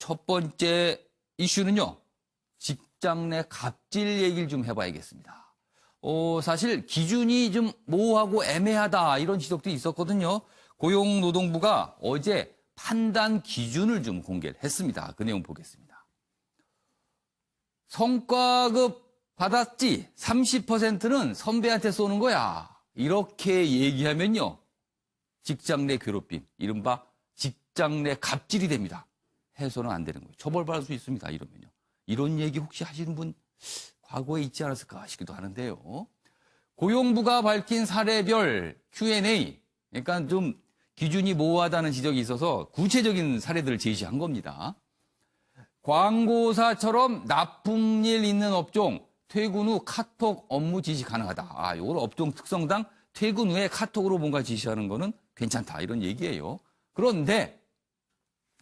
첫 번째 이슈는요. 직장 내 갑질 얘기를 좀 해봐야겠습니다. 사실 기준이 좀 모호하고 애매하다 이런 지적도 있었거든요. 고용노동부가 어제 판단 기준을 좀 공개를 했습니다. 그 내용 보겠습니다. 성과급 받았지 30%는 선배한테 쏘는 거야. 이렇게 얘기하면요. 직장 내 괴롭힘, 이른바 직장 내 갑질이 됩니다. 해서는 안 되는 거예요. 처벌받을 수 있습니다. 이러면요. 이런 얘기 혹시 하시는 분 과거에 있지 않았을까 싶기도 하는데요. 고용부가 밝힌 사례별 Q&A, 그러니까 좀 기준이 모호하다는 지적이 있어서 구체적인 사례들을 제시한 겁니다. 광고사처럼 납품일 있는 업종, 퇴근 후 카톡 업무 지시 가능하다. 이걸 업종 특성당 퇴근 후에 카톡으로 뭔가 지시하는 거는 괜찮다. 이런 얘기예요. 그런데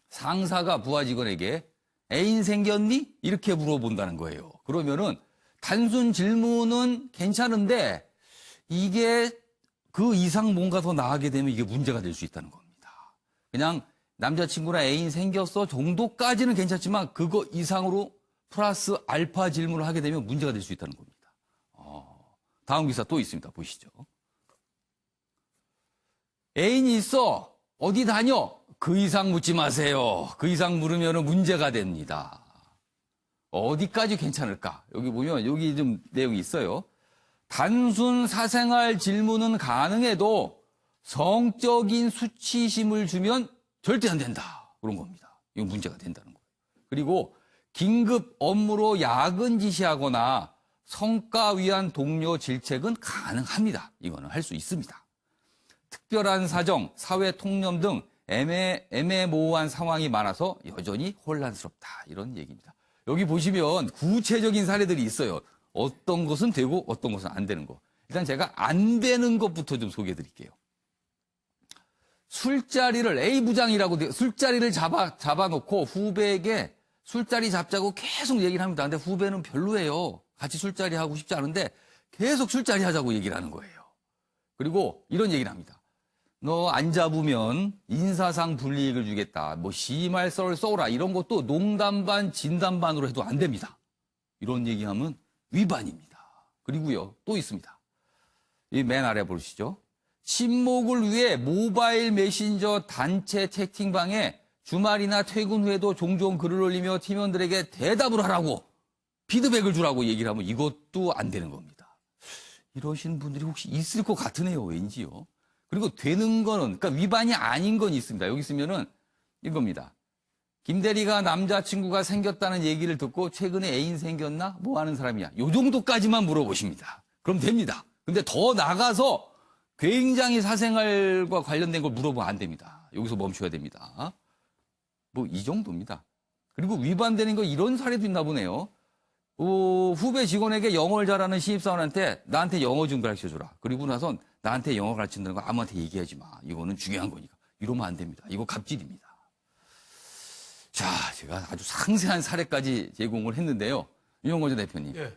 상사가 부하 직원에게 애인 생겼니? 이렇게 물어본다는 거예요. 그러면은 단순 질문은 괜찮은데 이게 그 이상 뭔가 더 나아가게 되면 이게 문제가 될 수 있다는 겁니다. 그냥 남자친구나 애인 생겼어 정도까지는 괜찮지만 그거 이상으로 플러스 알파 질문을 하게 되면 문제가 될 수 있다는 겁니다. 다음 기사 또 있습니다. 보시죠. 애인이 있어. 어디 다녀? 그 이상 묻지 마세요. 그 이상 물으면 문제가 됩니다. 어디까지 괜찮을까? 여기 보면 여기 좀 내용이 있어요. 단순 사생활 질문은 가능해도 성적인 수치심을 주면 절대 안 된다. 그런 겁니다. 이건 문제가 된다는 거예요. 그리고 긴급 업무로 야근 지시하거나 성과 위한 동료 질책은 가능합니다. 이거는 할 수 있습니다. 특별한 사정, 사회 통념 등 애매모호한 상황이 많아서 여전히 혼란스럽다. 이런 얘기입니다. 여기 보시면 구체적인 사례들이 있어요. 어떤 것은 되고 어떤 것은 안 되는 거. 일단 제가 안 되는 것부터 좀 소개해 드릴게요. 술자리를 A 부장이라고 술자리를 잡아놓고 후배에게 술자리 잡자고 계속 얘기를 합니다. 근데 후배는 별로예요. 같이 술자리 하고 싶지 않은데 계속 술자리 하자고 얘기를 하는 거예요. 그리고 이런 얘기를 합니다. 너 안 잡으면 인사상 불이익을 주겠다. 뭐 심할서를 써오라. 이런 것도 농담 반 진담 반으로 해도 안 됩니다. 이런 얘기하면 위반입니다. 그리고요. 또 있습니다. 이 맨 아래 보시죠. 친목을 위해 모바일 메신저 단체 채팅방에 주말이나 퇴근 후에도 종종 글을 올리며 팀원들에게 대답을 하라고 피드백을 주라고 얘기를 하면 이것도 안 되는 겁니다. 이러신 분들이 혹시 있을 것 같으네요. 왠지요. 그리고 되는 거는, 그러니까 위반이 아닌 건 있습니다. 여기 있으면은 이겁니다. 김 대리가 남자친구가 생겼다는 얘기를 듣고 최근에 애인 생겼나? 뭐 하는 사람이야? 요 정도까지만 물어보십니다. 그럼 됩니다. 근데 더 나가서 굉장히 사생활과 관련된 걸 물어보면 안 됩니다. 여기서 멈춰야 됩니다. 뭐 이 정도입니다. 그리고 위반되는 거 이런 사례도 있나 보네요. 후배 직원에게 영어를 잘하는 신입사원한테 나한테 영어 좀 가르쳐줘라. 그리고 나선 나한테 영어 가르친다는 거 아무한테 얘기하지 마. 이거는 중요한 거니까. 이러면 안 됩니다. 이거 갑질입니다. 자, 제가 아주 상세한 사례까지 제공을 했는데요. 윤영거 대표님. 예.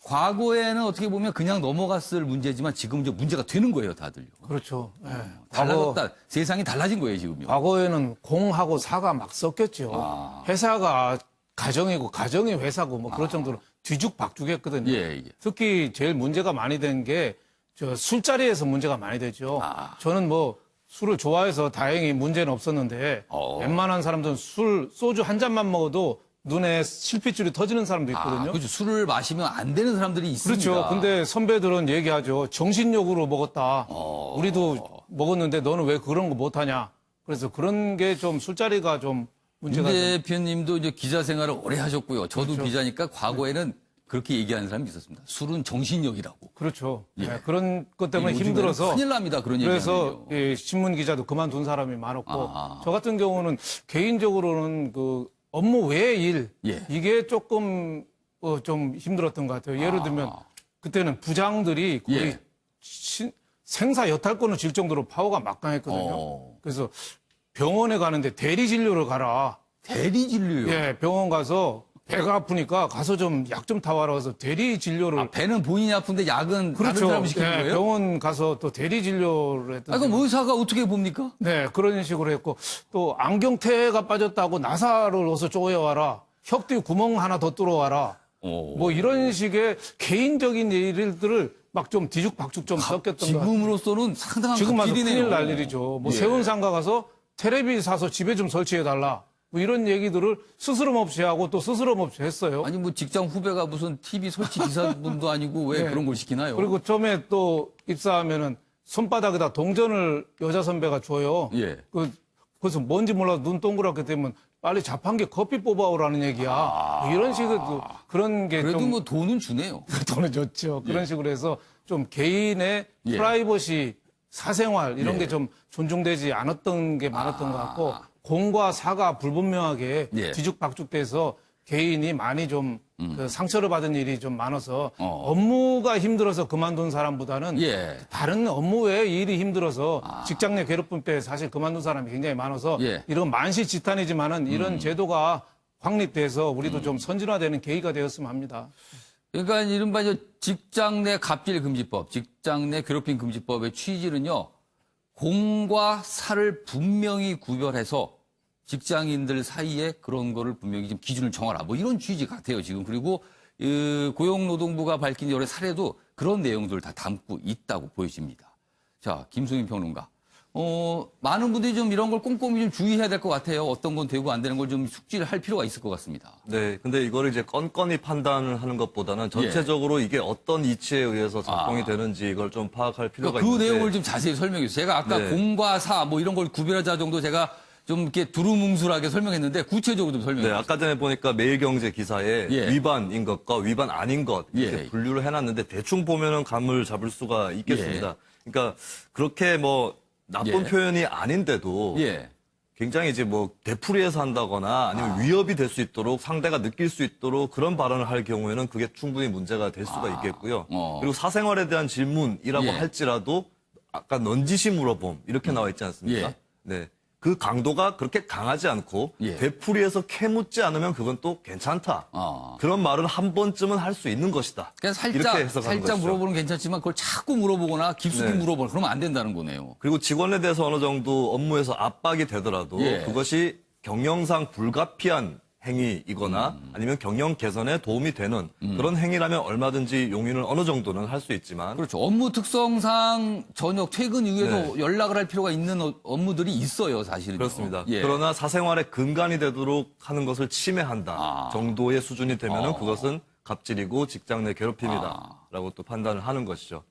과거에는 어떻게 보면 그냥 넘어갔을 문제지만 지금 이제 문제가 되는 거예요, 다들요. 그렇죠. 예. 달라졌다. 세상이 달라진 거예요, 지금요. 과거에는 공하고 사가 막 섞였죠. 회사가 가정이고 가정이 회사고 뭐 그럴 정도로 뒤죽박죽했거든요. 예, 예. 특히 제일 문제가 많이 된 게 저 술자리에서 문제가 많이 되죠. 저는 뭐 술을 좋아해서 다행히 문제는 없었는데 웬만한 사람들은 소주 한 잔만 먹어도 눈에 실핏줄이 터지는 사람도 있거든요. 그렇죠. 술을 마시면 안 되는 사람들이 있습니다. 그렇죠. 근데 선배들은 얘기하죠. 정신력으로 먹었다. 우리도 먹었는데 너는 왜 그런 거 못하냐. 그래서 그런 게 좀 술자리가 좀 문제가. 김 대표님도 이제 기자 생활을 오래 하셨고요. 저도 그렇죠. 기자니까 과거에는 그렇게 얘기하는 사람이 있었습니다. 술은 정신력이라고. 그렇죠. 예. 네, 그런 것 때문에 요즘에는 힘들어서. 큰일 납니다. 그런 그래서 얘기하면요. 예, 신문 기자도 그만둔 사람이 많았고 저 같은 경우는 개인적으로는 그 업무 외의 일 예. 이게 조금 좀 힘들었던 것 같아요. 예를 들면 그때는 부장들이 거의 예. 생사 여탈권을 질 정도로 파워가 막강했거든요. 그래서 병원에 가는데 대리 진료를 가라. 대리 진료요. 예, 병원 가서 배가 아프니까 가서 좀 약 좀 타와라 해서 대리 진료를. 배는 본인이 아픈데 약은 다른 그렇죠. 사람이 시키는 네, 거예요? 병원 가서 또 대리 진료를 했던. 그럼 의사가 어떻게 봅니까? 네, 그런 식으로 했고, 또 안경테가 빠졌다고 나사를 어서 쪼여와라. 혁 뒤 구멍 하나 더 뚫어와라. 뭐 이런 식의 개인적인 일들을 막 좀 뒤죽박죽 좀 섞였던 것 같아요. 지금으로서는 상당한 지금 와서 갑질이네요. 큰일 날 일이죠. 뭐 예. 세운상가 가서 테레비 사서 집에 좀 설치해달라. 뭐 이런 얘기들을 스스럼 없이 하고 또 스스럼 없이 했어요. 아니 뭐 직장 후배가 무슨 TV 설치 기사분도 아니고 왜 네. 그런 걸 시키나요? 그리고 처음에 또 입사하면은 손바닥에다 동전을 여자 선배가 줘요. 예. 그래서 뭔지 몰라도 눈 동그랗게 되면 빨리 자판기 커피 뽑아오라는 얘기야. 뭐 이런 식의 그런 게 그래도 좀 뭐 돈은 주네요. 돈을 줬죠. 그런 식으로 해서 좀 개인의 예. 프라이버시, 사생활 이런 예. 게 좀 존중되지 않았던 게 많았던 것 같고 공과 사가 불분명하게 예. 뒤죽박죽돼서 개인이 많이 좀 그 상처를 받은 일이 좀 많아서 어. 업무가 힘들어서 그만둔 사람보다는 예. 다른 업무 외에 일이 힘들어서 직장 내 괴롭힘 때 사실 그만둔 사람이 굉장히 많아서 예. 이런 만시지탄이지만은 이런 제도가 확립돼서 우리도 좀 선진화되는 계기가 되었으면 합니다. 그러니까 이른바 이제 직장 내 갑질 금지법, 직장 내 괴롭힘 금지법의 취지는요, 공과 사를 분명히 구별해서 직장인들 사이에 그런 거를 분명히 좀 기준을 정하라. 뭐 이런 취지 같아요, 지금. 그리고 고용노동부가 밝힌 여러 사례도 그런 내용들을 다 담고 있다고 보여집니다. 자, 김수민 평론가. 많은 분들이 좀 이런 걸 꼼꼼히 좀 주의해야 될 것 같아요. 어떤 건 되고 안 되는 걸 좀 숙지를 할 필요가 있을 것 같습니다. 네, 근데 이거를 이제 건건히 판단을 하는 것보다는 전체적으로 이게 어떤 이치에 의해서 작동이 되는지 이걸 좀 파악할 필요가 그 있는데. 내용을 좀 자세히 설명해 주세요. 제가 아까 네. 공과 사 뭐 이런 걸 구별하자 정도 제가 좀 이렇게 두루뭉술하게 설명했는데 구체적으로 좀 설명해 네, 주세요. 아까 전에 보니까 매일경제 기사에 예. 위반인 것과 위반 아닌 것 이렇게 예. 분류를 해놨는데 대충 보면은 감을 잡을 수가 있겠습니다. 그러니까 그렇게 뭐 나쁜 예. 표현이 아닌데도 예. 굉장히 이제 뭐 되풀이해서 한다거나 아니면 위협이 될 수 있도록 상대가 느낄 수 있도록 그런 발언을 할 경우에는 그게 충분히 문제가 될 수가 있겠고요. 그리고 사생활에 대한 질문이라고 예. 할지라도 아까 넌지시 물어봄 이렇게 나와 있지 않습니까? 예. 네. 그 강도가 그렇게 강하지 않고 예. 되풀이해서 캐묻지 않으면 그건 또 괜찮다. 그런 말은 한 번쯤은 할 수 있는 것이다. 그냥 이렇게 살짝 해석하는 것이죠. 물어보는 건 괜찮지만 그걸 자꾸 물어보거나 깊숙이 네. 물어보거나 그러면 안 된다는 거네요. 그리고 직원에 대해서 어느 정도 업무에서 압박이 되더라도 예. 그것이 경영상 불가피한 행위이거나 아니면 경영 개선에 도움이 되는 그런 행위라면 얼마든지 용인을 어느 정도는 할 수 있지만 그렇죠. 업무 특성상 저녁 퇴근 이후에도 연락을 할 필요가 있는 업무들이 있어요, 사실은. 그렇습니다. 예. 그러나 사생활의 근간이 되도록 하는 것을 침해한다 정도의 수준이 되면은 그것은 갑질이고 직장 내 괴롭힘이다라고 또 판단을 하는 것이죠.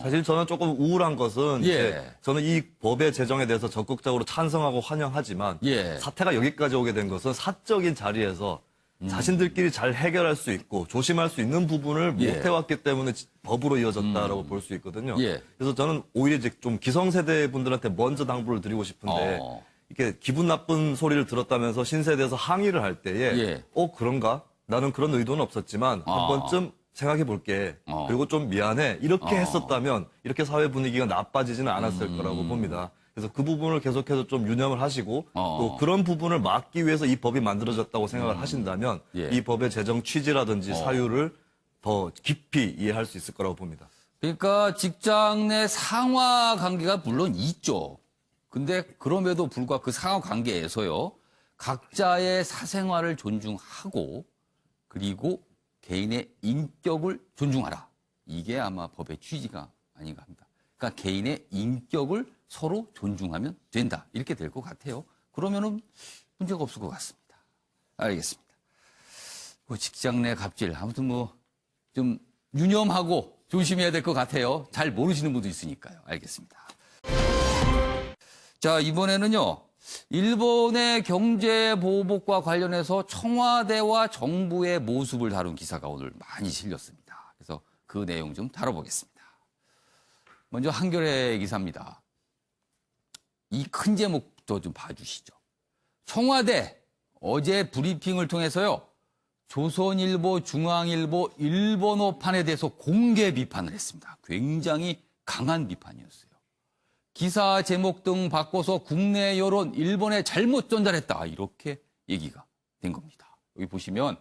사실 저는 조금 우울한 것은 예. 이제 저는 이 법의 제정에 대해서 적극적으로 찬성하고 환영하지만 예. 사태가 여기까지 오게 된 것은 사적인 자리에서 자신들끼리 잘 해결할 수 있고 조심할 수 있는 부분을 예. 못 해왔기 때문에 법으로 이어졌다라고 볼 수 있거든요. 예. 그래서 저는 오히려 이제 좀 기성세대 분들한테 먼저 당부를 드리고 싶은데 이렇게 기분 나쁜 소리를 들었다면서 신세대에서 항의를 할 때에 예. 그런가? 나는 그런 의도는 없었지만 한 번쯤 생각해 볼게. 그리고 좀 미안해. 이렇게 했었다면 이렇게 사회 분위기가 나빠지지는 않았을 거라고 봅니다. 그래서 그 부분을 계속해서 좀 유념을 하시고 또 그런 부분을 막기 위해서 이 법이 만들어졌다고 생각을 하신다면 예. 이 법의 제정 취지라든지 사유를 더 깊이 이해할 수 있을 거라고 봅니다. 그러니까 직장 내 상하 관계가 물론 있죠. 근데 그럼에도 불구하고 그 상하 관계에서요. 각자의 사생활을 존중하고 그리고 개인의 인격을 존중하라. 이게 아마 법의 취지가 아닌가 합니다. 그러니까 개인의 인격을 서로 존중하면 된다. 이렇게 될 것 같아요. 그러면은 문제가 없을 것 같습니다. 알겠습니다. 뭐 직장 내 갑질 아무튼 뭐 좀 유념하고 조심해야 될 것 같아요. 잘 모르시는 분도 있으니까요. 알겠습니다. 자, 이번에는요. 일본의 경제보복과 관련해서 청와대와 정부의 모습을 다룬 기사가 오늘 많이 실렸습니다. 그래서 그 내용 좀 다뤄보겠습니다. 먼저 한겨레 기사입니다. 이 큰 제목도 좀 봐주시죠. 청와대 어제 브리핑을 통해서요. 조선일보, 중앙일보, 일본어판에 대해서 공개 비판을 했습니다. 굉장히 강한 비판이었어요. 기사 제목 등 바꿔서 국내 여론 일본에 잘못 전달했다. 이렇게 얘기가 된 겁니다. 여기 보시면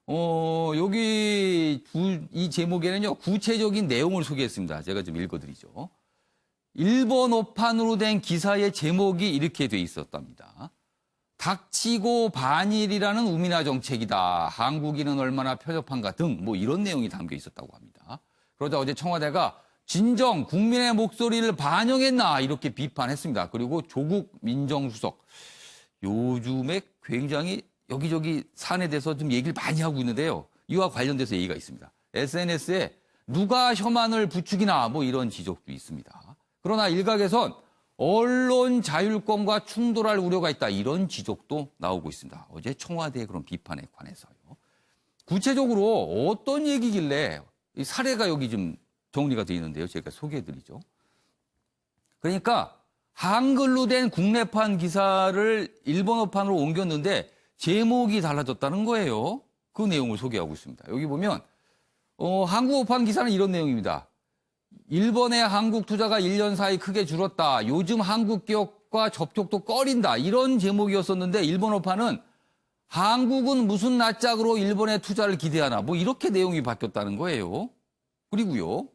여기 이 제목에는요, 구체적인 내용을 소개했습니다. 제가 좀 읽어드리죠. 일본어판으로 된 기사의 제목이 이렇게 돼 있었답니다. 닥치고 반일이라는 우미나 정책이다. 한국인은 얼마나 편협한가 등 뭐 이런 내용이 담겨 있었다고 합니다. 그러자 어제 청와대가 진정 국민의 목소리를 반영했나 이렇게 비판했습니다. 그리고 조국 민정수석 요즘에 굉장히 여기저기 사안에 대해서 좀 얘기를 많이 하고 있는데요. 이와 관련돼서 얘기가 있습니다. SNS에 누가 혐한을 부추기나 뭐 이런 지적도 있습니다. 그러나 일각에선 언론 자율권과 충돌할 우려가 있다. 이런 지적도 나오고 있습니다. 어제 청와대의 그런 비판에 관해서요. 구체적으로 어떤 얘기길래 이 사례가 여기 좀 정리가 되어 있는데요. 제가 소개해드리죠. 그러니까 한글로 된 국내판 기사를 일본어판으로 옮겼는데 제목이 달라졌다는 거예요. 그 내용을 소개하고 있습니다. 여기 보면 한국어판 기사는 이런 내용입니다. 일본의 한국 투자가 1년 사이 크게 줄었다. 요즘 한국 기업과 접촉도 꺼린다. 이런 제목이었었는데 일본어판은 한국은 무슨 낯짝으로 일본의 투자를 기대하나. 뭐 이렇게 내용이 바뀌었다는 거예요. 그리고요.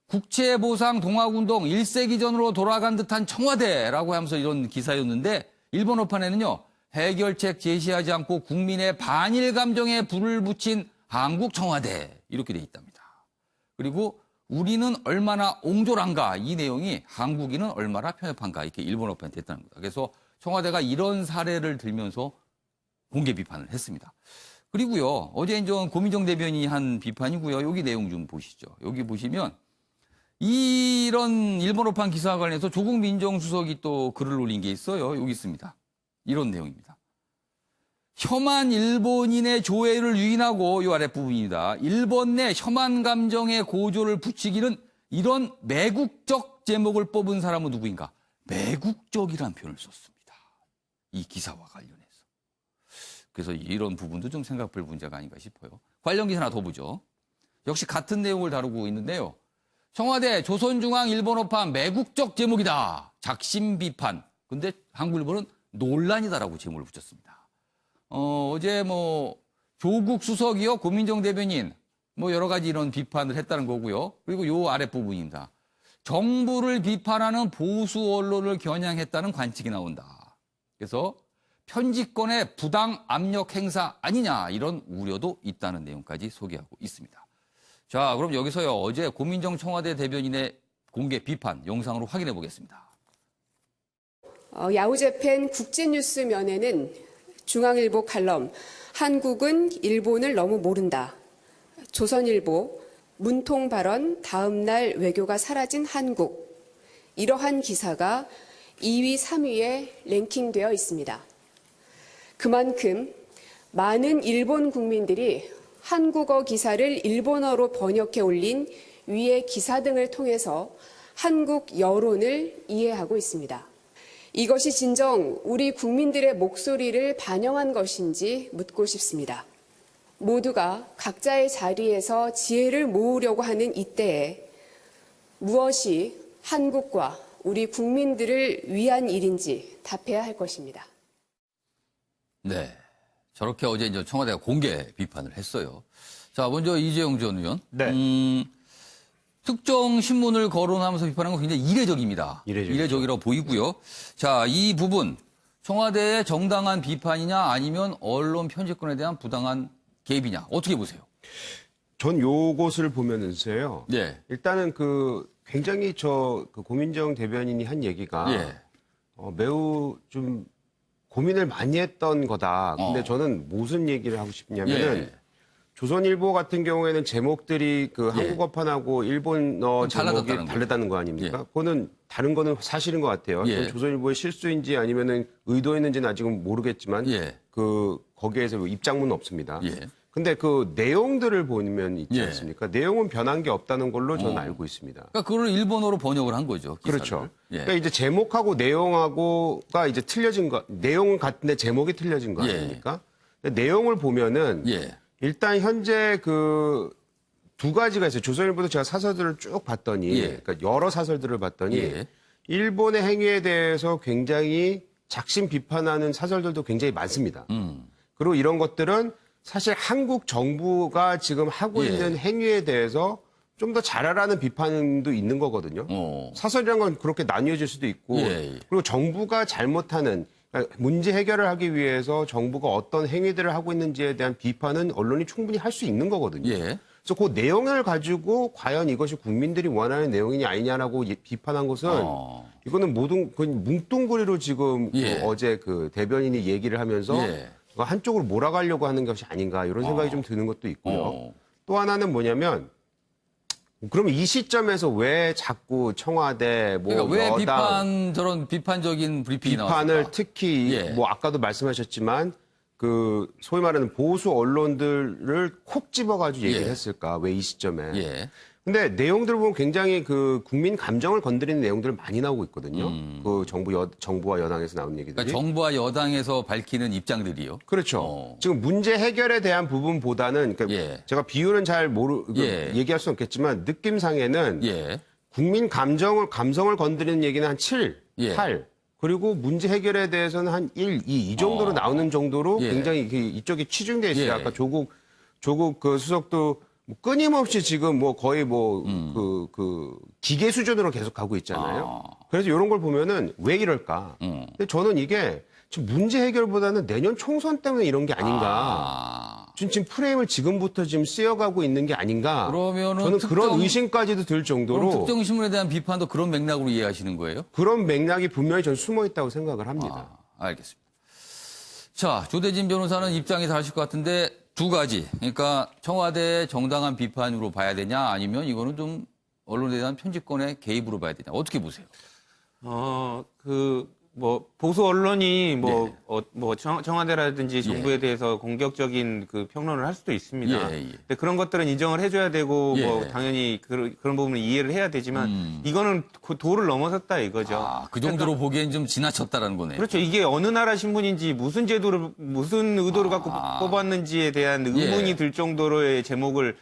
국채보상 동학운동 1세기 전으로 돌아간 듯한 청와대라고 하면서 이런 기사였는데 일본어판에는요. 해결책 제시하지 않고 국민의 반일 감정에 불을 붙인 한국 청와대 이렇게 돼 있답니다. 그리고 우리는 얼마나 옹졸한가 이 내용이 한국인은 얼마나 편협한가 이렇게 일본어판에 됐다는 겁니다. 그래서 청와대가 이런 사례를 들면서 공개 비판을 했습니다. 그리고요 어제 이제 고민정 대변인이 한 비판이고요. 여기 내용 좀 보시죠. 여기 보시면 이런 일본어판 기사와 관련해서 조국 민정수석이 또 글을 올린 게 있어요. 여기 있습니다. 이런 내용입니다. 혐한 일본인의 조회를 유인하고 이 아랫부분입니다. 일본 내 혐한 감정의 고조를 부추기는 이런 매국적 제목을 뽑은 사람은 누구인가? 매국적이라는 표현을 썼습니다. 이 기사와 관련해서. 그래서 이런 부분도 좀 생각할 문제가 아닌가 싶어요. 관련 기사 하나 더 보죠. 역시 같은 내용을 다루고 있는데요. 청와대 조선중앙 일본어판 매국적 제목이다. 작심 비판. 근데 한국일보는 논란이다라고 제목을 붙였습니다. 어제 뭐 조국 수석이요, 고민정 대변인 뭐 여러 가지 이런 비판을 했다는 거고요. 그리고 요 아랫부분입니다. 정부를 비판하는 보수 언론을 겨냥했다는 관측이 나온다. 그래서 편집권의 부당 압력 행사 아니냐 이런 우려도 있다는 내용까지 소개하고 있습니다. 자, 그럼 여기서요. 어제 고민정 청와대 대변인의 공개 비판 영상으로 확인해 보겠습니다. 야후재팬 국제뉴스 면에는 중앙일보 칼럼 한국은 일본을 너무 모른다. 조선일보 문통 발언 다음날 외교가 사라진 한국. 이러한 기사가 2위, 3위에 랭킹되어 있습니다. 그만큼 많은 일본 국민들이 한국어 기사를 일본어로 번역해 올린 위의 기사 등을 통해서 한국 여론을 이해하고 있습니다. 이것이 진정 우리 국민들의 목소리를 반영한 것인지 묻고 싶습니다. 모두가 각자의 자리에서 지혜를 모으려고 하는 이때에 무엇이 한국과 우리 국민들을 위한 일인지 답해야 할 것입니다. 네. 저렇게 어제 이제 청와대가 공개 비판을 했어요. 자, 먼저 이재용 전 의원. 네. 특정 신문을 거론하면서 비판한 건 굉장히 이례적입니다. 이례적이라고 보이고요. 자, 이 부분 청와대의 정당한 비판이냐 아니면 언론 편집권에 대한 부당한 개입이냐 어떻게 보세요? 전 요것을 보면서요. 예. 일단은 굉장히 그 고민정 대변인이 한 얘기가 예. 매우 좀 고민을 많이 했던 거다. 근데 저는 무슨 얘기를 하고 싶냐면은 예. 조선일보 같은 경우에는 제목들이 한국어판하고 일본어 제목이 다르다는 거 아닙니까? 그거는 다른 거는 사실인 것 같아요. 예. 조선일보의 실수인지 아니면은 의도했는지는 아직은 모르겠지만 거기에서 입장문은 없습니다. 예. 근데 그 내용들을 보면 있지 예. 않습니까? 내용은 변한 게 없다는 걸로 저는 알고 있습니다. 그러니까 그걸 일본어로 번역을 한 거죠. 기사를. 그렇죠. 예. 그러니까 이제 제목하고 내용하고가 이제 틀려진 거, 내용은 같은데 제목이 틀려진 거 아닙니까? 근데 내용을 보면은 예. 일단 현재 두 가지가 있어요. 조선일보도 제가 사설들을 쭉 봤더니, 그러니까 여러 사설들을 봤더니 일본의 행위에 대해서 굉장히 작심 비판하는 사설들도 굉장히 많습니다. 그리고 이런 것들은 사실 한국 정부가 지금 하고 예. 있는 행위에 대해서 좀 더 잘하라는 비판도 있는 거거든요. 사설이란 건 그렇게 나뉘어질 수도 있고 예. 그리고 정부가 잘못하는 그러니까 문제 해결을 하기 위해서 정부가 어떤 행위들을 하고 있는지에 대한 비판은 언론이 충분히 할 수 있는 거거든요. 예. 그래서 그 내용을 가지고 과연 이것이 국민들이 원하는 내용이냐 아니냐라고 비판한 것은 이거는 모든 그 뭉뚱그리로 지금 예. 그 어제 그 대변인이 얘기를 하면서 예. 한쪽으로 몰아가려고 하는 것이 아닌가 이런 생각이 좀 드는 것도 있고요. 또 하나는 뭐냐면 그럼 이 시점에서 왜 자꾸 청와대 뭐 그러니까 왜 여당 저런 비판적인 브리핑이 비판을 나왔을까? 특히 예. 뭐 아까도 말씀하셨지만 그 소위 말하는 보수 언론들을 콕 집어가지고 얘기를 예. 했을까? 왜 이 시점에? 예. 근데 내용들 보면 굉장히 그 국민 감정을 건드리는 내용들 많이 나오고 있거든요. 그 정부와 여당에서 나온 얘기들이. 그러니까 정부와 여당에서 밝히는 입장들이요. 그렇죠. 지금 문제 해결에 대한 부분보다는 그러니까 예. 제가 비율은 잘 예. 얘기할 수는 없겠지만 느낌상에는 예. 국민 감성을 건드리는 얘기는 한 7, 예. 8. 그리고 문제 해결에 대해서는 한 1, 2 이 정도로 나오는 정도로 예. 굉장히 이쪽이 치중돼 있어요. 예. 아까 조국 그 수석도 뭐 끊임없이 지금 뭐 거의 뭐 그 기계 수준으로 계속 가고 있잖아요. 그래서 이런 걸 보면은 왜 이럴까? 근데 저는 이게 지금 문제 해결보다는 내년 총선 때문에 이런 게 아닌가. 지금 프레임을 지금부터 지금 쓰여가고 있는 게 아닌가. 그러면은 저는 그런 의심까지도 들 정도로 그럼 특정 신문에 대한 비판도 그런 맥락으로 이해하시는 거예요? 그런 맥락이 분명히 전 숨어 있다고 생각을 합니다. 알겠습니다. 자, 조대진 변호사는 입장이 다르실 것 같은데 두 가지. 그러니까 청와대의 정당한 비판으로 봐야 되냐 아니면 이거는 좀 언론에 대한 편집권의 개입으로 봐야 되냐. 어떻게 보세요? 뭐 보수 언론이 네. 청와대라든지 정부에 대해서 공격적인 그 평론을 할 수도 있습니다. 예, 예. 근데 그런 것들은 인정을 해줘야 되고 예. 뭐 당연히 그런 부분을 이해를 해야 되지만 이거는 그 도를 넘어섰다 이거죠. 그 정도로 보기엔 좀 지나쳤다라는 거네요. 그렇죠. 이게 어느 나라 신문인지 무슨 의도를 갖고 뽑았는지에 대한 의문이 예. 들 정도로의 제목을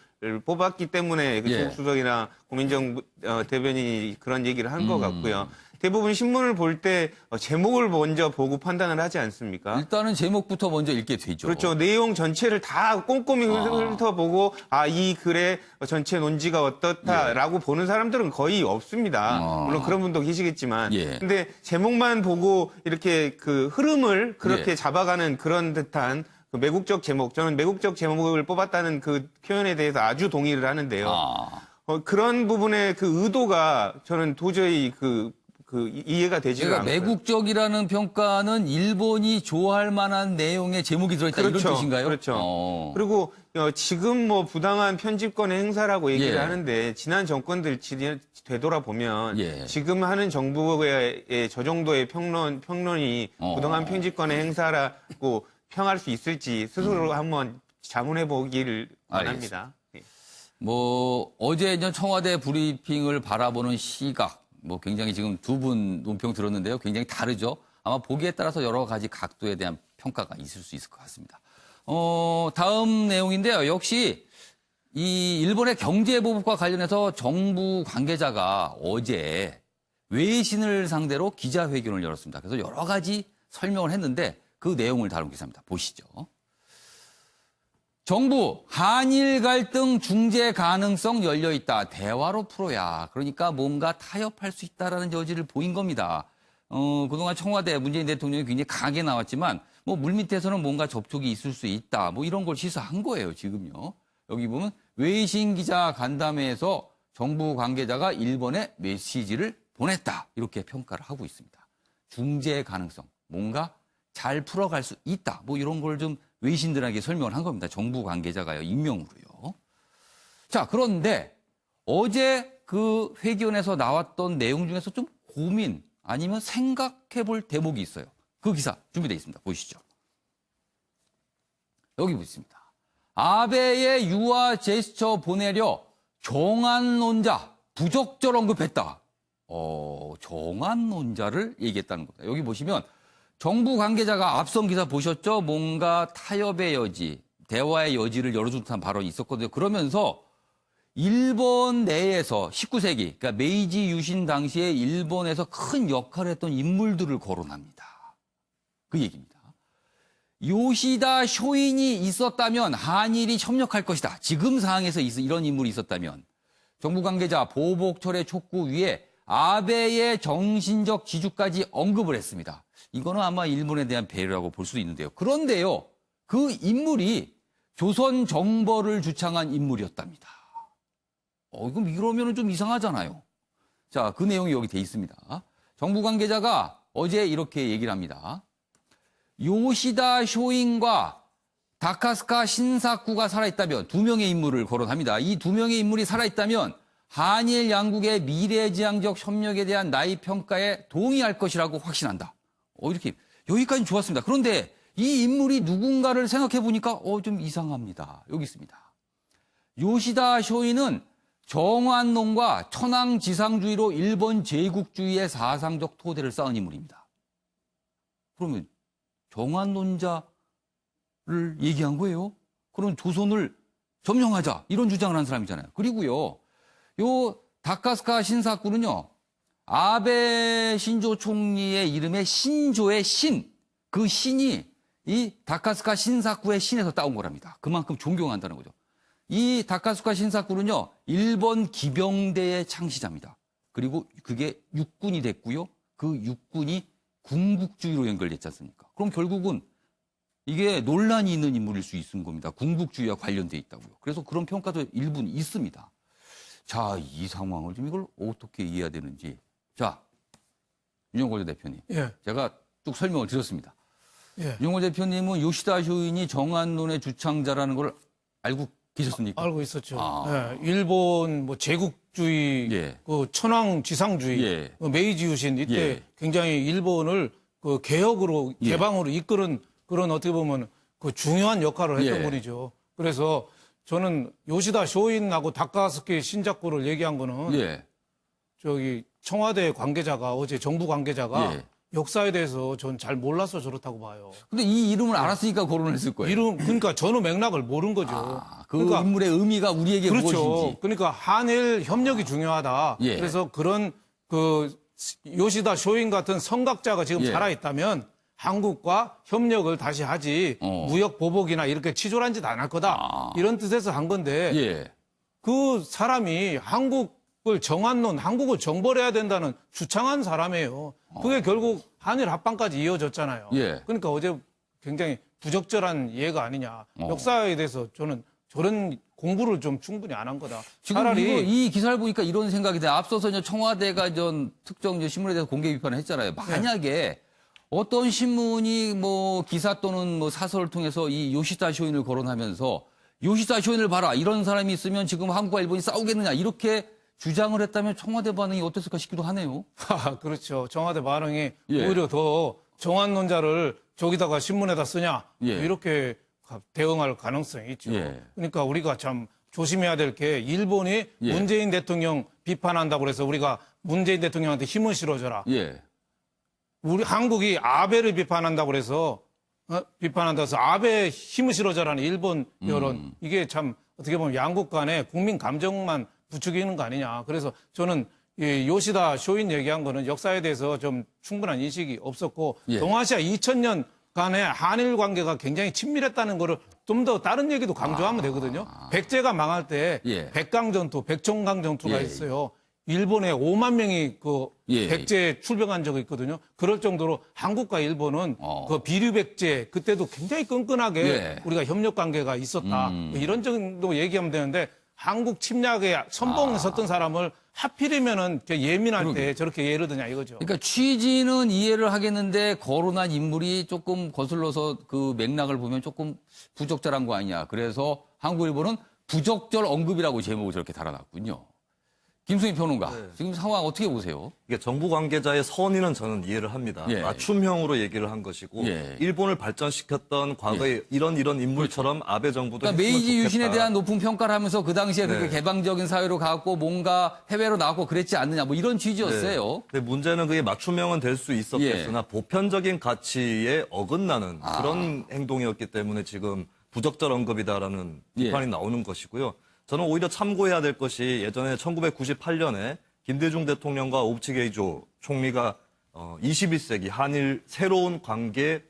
뽑았기 때문에 그 예. 조국 수석이나 고민정 대변인이 그런 얘기를 한 것 같고요. 대부분 신문을 볼 때 제목을 먼저 보고 판단을 하지 않습니까? 일단은 제목부터 먼저 읽게 되죠. 그렇죠. 내용 전체를 다 꼼꼼히 훑어보고 이 글의 전체 논지가 어떻다라고 보는 사람들은 거의 없습니다. 물론 그런 분도 계시겠지만. 예. 근데 제목만 보고 이렇게 그 흐름을 그렇게 예. 잡아가는 그런 듯한 그 매국적 제목, 저는 매국적 제목을 뽑았다는 그 표현에 대해서 아주 동의를 하는데요. 그런 부분의 그 의도가 저는 도저히 이해가 되지가 그러니까 않고요. 매국적이라는 평가는 일본이 좋아할 만한 내용의 제목이 들어있다 이런 뜻인가요? 그렇죠. 그리고 지금 뭐 부당한 편집권의 행사라고 얘기를 예. 하는데 지난 정권들 되돌아보면 예. 지금 하는 정부의 저 정도의 평론이 부당한 편집권의 행사라고 평할 수 있을지 스스로 한번 자문해 보기를 원합니다. 예. 뭐 어제 청와대 브리핑을 바라보는 시각 뭐 굉장히 지금 두 분 논평 들었는데요. 굉장히 다르죠. 아마 보기에 따라서 여러 가지 각도에 대한 평가가 있을 수 있을 것 같습니다. 다음 내용인데요. 역시 이 일본의 경제보복과 관련해서 정부 관계자가 어제 외신을 상대로 기자회견을 열었습니다. 그래서 여러 가지 설명을 했는데 그 내용을 다룬 기사입니다. 보시죠. 정부 한일 갈등 중재 가능성 열려 있다. 대화로 풀어야. 그러니까 뭔가 타협할 수 있다라는 여지를 보인 겁니다. 그동안 청와대 문재인 대통령이 굉장히 강하게 나왔지만 뭐 물밑에서는 뭔가 접촉이 있을 수 있다. 뭐 이런 걸 시사한 거예요, 지금요. 여기 보면 외신 기자 간담회에서 정부 관계자가 일본에 메시지를 보냈다. 이렇게 평가를 하고 있습니다. 중재 가능성. 뭔가 잘 풀어갈 수 있다. 뭐 이런 걸 좀 외신들에게 설명을 한 겁니다. 정부 관계자가요. 익명으로요. 자, 그런데 어제 그 회견에서 나왔던 내용 중에서 좀 고민 아니면 생각해 볼 대목이 있어요. 그 기사 준비되어 있습니다. 보시죠. 여기 있습니다. 아베의 유화 제스처 보내려 정안론자 부적절 언급했다. 정안론자를 얘기했다는 겁니다. 여기 보시면 정부 관계자가 앞선 기사 보셨죠? 뭔가 타협의 여지, 대화의 여지를 열어준 듯한 발언이 있었거든요. 그러면서 일본 내에서 19세기, 그러니까 메이지 유신 당시에 일본에서 큰 역할을 했던 인물들을 거론합니다. 그 얘기입니다. 요시다 쇼인이 있었다면 한일이 협력할 것이다. 지금 상황에서 이런 인물이 있었다면 정부 관계자 보복철의 촉구 위에 아베의 정신적 지주까지 언급을 했습니다. 이거는 아마 일본에 대한 배려라고 볼 수도 있는데요. 그런데요, 그 인물이 조선 정벌을 주창한 인물이었답니다. 그럼 이러면 좀 이상하잖아요. 자, 그 내용이 여기 돼 있습니다. 정부 관계자가 어제 이렇게 얘기를 합니다. 요시다 쇼인과 다카스카 신사쿠가 살아있다면 두 명의 인물을 거론합니다. 이 두 명의 인물이 살아있다면 한일 양국의 미래지향적 협력에 대한 나의 평가에 동의할 것이라고 확신한다. 이렇게 여기까지 좋았습니다. 그런데 이 인물이 누군가를 생각해 보니까 좀 이상합니다. 여기 있습니다. 요시다 쇼인은 정환론과 천황지상주의로 일본 제국주의의 사상적 토대를 쌓은 인물입니다. 그러면 정환론자를 얘기한 거예요? 그럼 조선을 점령하자 이런 주장을 한 사람이잖아요. 그리고요, 요 다카스카 신사쿠는요, 아베 신조 총리의 이름에 신조의 신, 그 신이 이 다카스카 신사쿠의 신에서 따온 거랍니다. 그만큼 존경한다는 거죠. 이 다카스카 신사쿠는요, 일본 기병대의 창시자입니다. 그리고 그게 육군이 됐고요. 그 육군이 군국주의로 연결됐지 않습니까? 그럼 결국은 이게 논란이 있는 인물일 수 있는 겁니다. 군국주의와 관련돼 있다고요. 그래서 그런 평가도 일부는 있습니다. 자, 이 상황을 좀 이걸 어떻게 이해해야 되는지. 자, 윤영걸 대표님. 예. 제가 쭉 설명을 드렸습니다. 예. 윤영걸 대표님은 요시다 쇼인이 정한론의 주창자라는 걸 알고 계셨습니까? 알고 있었죠. 예. 일본 뭐 제국주의, 예. 그 천황지상주의, 예. 그 메이지 유신 이때 예. 굉장히 일본을 그 개혁으로 예. 개방으로 이끄는 그런 어떻게 보면 그 중요한 역할을 했던 예. 분이죠. 그래서 저는 요시다 쇼인하고 다카스키 신자쿠를 얘기한 거는 예. 저기 청와대 관계자가 어제 정부 관계자가 예. 역사에 대해서 전 잘 몰라서 저렇다고 봐요. 근데 이 이름을 알았으니까 거론을 했을 거예요. 이름 그러니까 전후 맥락을 모른 거죠. 그 그러니까 인물의 의미가 우리에게 그렇죠. 무엇인지. 그러니까 한일 협력이 중요하다. 예. 그래서 그런 그 요시다 쇼인 같은 성각자가 지금 예. 살아있다면 한국과 협력을 다시 하지 무역 보복이나 이렇게 치졸한 짓 안 할 거다. 이런 뜻에서 한 건데 예. 그 사람이 한국을 정한론, 한국을 정벌해야 된다는 주창한 사람이에요. 그게 결국 한일 합방까지 이어졌잖아요. 예. 그러니까 어제 굉장히 부적절한 예가 아니냐. 역사에 대해서 저는 저런 공부를 좀 충분히 안 한 거다. 지금 차라리 이 기사를 보니까 이런 생각이 돼요. 앞서서 이제 청와대가 전 특정 이제 신문에 대해서 공개 비판을 했잖아요. 만약에 어떤 신문이 뭐 기사 또는 뭐 사설을 통해서 이 요시다 쇼인을 거론하면서 요시다 쇼인을 봐라 이런 사람이 있으면 지금 한국과 일본이 싸우겠느냐 이렇게 주장을 했다면 청와대 반응이 어땠을까 싶기도 하네요. 그렇죠. 청와대 반응이 예. 오히려 더 정한론자를 저기다가 신문에다 쓰냐 예. 이렇게 대응할 가능성이 있죠. 예. 그러니까 우리가 참 조심해야 될 게 일본이 예. 문재인 대통령 비판한다고 그래서 우리가 문재인 대통령한테 힘을 실어줘라. 예. 우리 한국이 아베를 비판한다고 그래서 비판한다고 해서 아베 힘을 실어줘라는 일본 여론 이게 참 어떻게 보면 양국 간의 국민 감정만 부추기는 거 아니냐. 그래서 저는 이 요시다 쇼인 얘기한 거는 역사에 대해서 좀 충분한 인식이 없었고 예. 동아시아 2000년 간의 한일 관계가 굉장히 친밀했다는 거를 좀 더 다른 얘기도 강조하면 되거든요. 백제가 망할 때 예. 백강전투, 백청강전투가 예. 있어요. 일본에 5만 명이 그 예. 백제에 출병한 적이 있거든요. 그럴 정도로 한국과 일본은 그 비류백제 그때도 굉장히 끈끈하게 예. 우리가 협력 관계가 있었다. 이런 정도 얘기하면 되는데 한국 침략에 선봉에 섰던 사람을 하필이면은 예민할 때 저렇게 예를 드냐 이거죠. 그러니까 취지는 이해를 하겠는데 거론한 인물이 조금 거슬러서 그 맥락을 보면 조금 부적절한 거 아니냐. 그래서 한국 일본은 부적절 언급이라고 제목을 저렇게 달아놨군요. 김수희 평론가, 지금 상황 어떻게 보세요? 이게 정부 관계자의 선의는 저는 이해를 합니다. 예. 맞춤형으로 얘기를 한 것이고 예. 일본을 발전시켰던 과거의 이런 인물처럼 아베 정부도 그러니까 했으면 메이지 유신에 좋겠다. 대한 높은 평가를 하면서 그 당시에 그렇게 네. 개방적인 사회로 가고 뭔가 해외로 나왔고 그랬지 않느냐 뭐 이런 취지였어요. 네. 근데 문제는 그게 맞춤형은 될 수 있었겠으나 보편적인 가치에 어긋나는 그런 행동이었기 때문에 지금 부적절 언급이다라는 예. 비판이 나오는 것이고요. 저는 오히려 참고해야 될 것이 예전에 1998년에 김대중 대통령과 오부치 게이조 총리가 21세기 한일 새로운 관계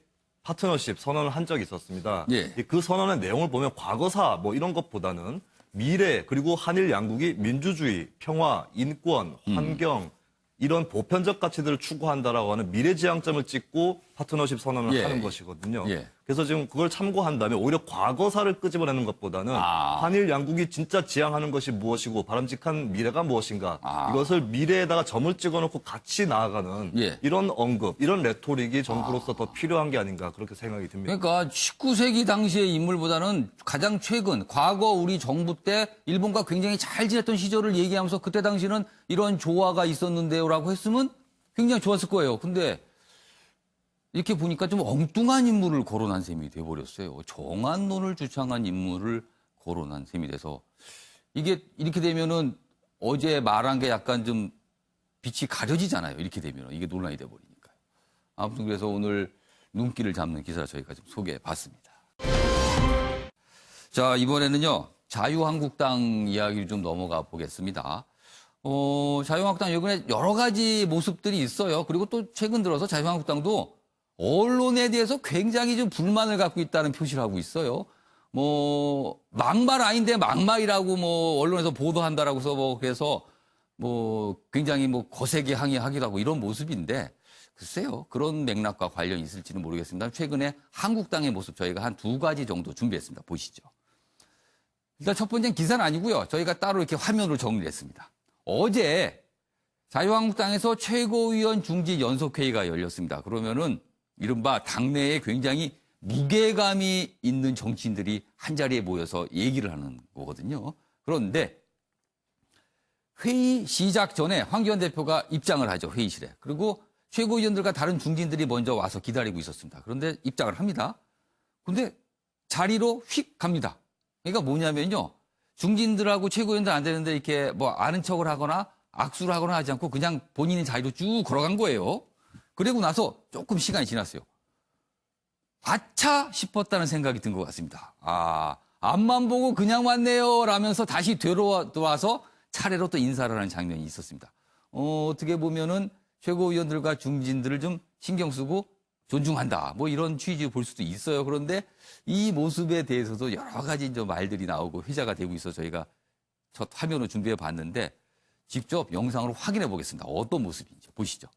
파트너십 선언을 한 적이 있었습니다. 예. 그 선언의 내용을 보면 과거사 뭐 이런 것보다는 미래 그리고 한일 양국이 민주주의, 평화, 인권, 환경 이런 보편적 가치들을 추구한다라고 하는 미래지향점을 찍고 파트너십 선언을 예. 하는 것이거든요. 예. 그래서 지금 그걸 참고한다면 오히려 과거사를 끄집어내는 것보다는 한일 양국이 진짜 지향하는 것이 무엇이고 바람직한 미래가 무엇인가 이것을 미래에다가 점을 찍어놓고 같이 나아가는 예. 이런 언급, 이런 레토릭이 정부로서 더 필요한 게 아닌가 그렇게 생각이 듭니다. 그러니까 19세기 당시의 인물보다는 가장 최근 과거 우리 정부 때 일본과 굉장히 잘 지냈던 시절을 얘기하면서 그때 당시는 이런 조화가 있었는데요라고 했으면 굉장히 좋았을 거예요. 근데 이렇게 보니까 좀 엉뚱한 인물을 거론한 셈이 돼버렸어요. 정한론을 주창한 인물을 거론한 셈이 돼서 이게 이렇게 되면은 어제 말한 게 약간 좀 빛이 가려지잖아요. 이렇게 되면 이게 논란이 돼버리니까요. 아무튼 그래서 오늘 눈길을 잡는 기사 저희가 좀 소개해 봤습니다. 자, 이번에는요, 자유한국당 이야기를 좀 넘어가 보겠습니다. 자유한국당 이번에 여러 가지 모습들이 있어요. 그리고 또 최근 들어서 자유한국당도 언론에 대해서 굉장히 좀 불만을 갖고 있다는 표시를 하고 있어요. 뭐, 막말 아닌데 막말이라고 뭐, 언론에서 보도한다라고 해서 뭐, 그래서 뭐, 굉장히 뭐, 거세게 항의하기도 하고 이런 모습인데, 글쎄요. 그런 맥락과 관련이 있을지는 모르겠습니다. 최근에 한국당의 모습 저희가 한 2가지 정도 준비했습니다. 보시죠. 일단 첫 번째는 기사는 아니고요. 저희가 따로 이렇게 화면으로 정리를 했습니다. 어제 자유한국당에서 최고위원 중지 연석회의가 열렸습니다. 그러면은 이른바 당내에 굉장히 무게감이 있는 정치인들이 한자리에 모여서 얘기를 하는 거거든요. 그런데 회의 시작 전에 황교안 대표가 입장을 하죠. 회의실에. 그리고 최고위원들과 다른 중진들이 먼저 와서 기다리고 있었습니다. 그런데 입장을 합니다. 근데 자리로 휙 갑니다. 그러니까 뭐냐면요. 중진들하고 최고위원들 안 되는데 이렇게 뭐 아는 척을 하거나 악수를 하거나 하지 않고 그냥 본인의 자리로 쭉 걸어간 거예요. 그리고 나서 조금 시간이 지났어요. 아차 싶었다는 생각이 든 것 같습니다. 앞만 보고 그냥 왔네요 라면서 다시 되돌아와서 차례로 또 인사를 하는 장면이 있었습니다. 어떻게 보면은 최고위원들과 중진들을 좀 신경 쓰고 존중한다. 뭐 이런 취지로 볼 수도 있어요. 그런데 이 모습에 대해서도 여러 가지 이제 말들이 나오고 회자가 되고 있어서 저희가 첫 화면으로 준비해 봤는데 직접 영상으로 확인해 보겠습니다. 어떤 모습인지 보시죠.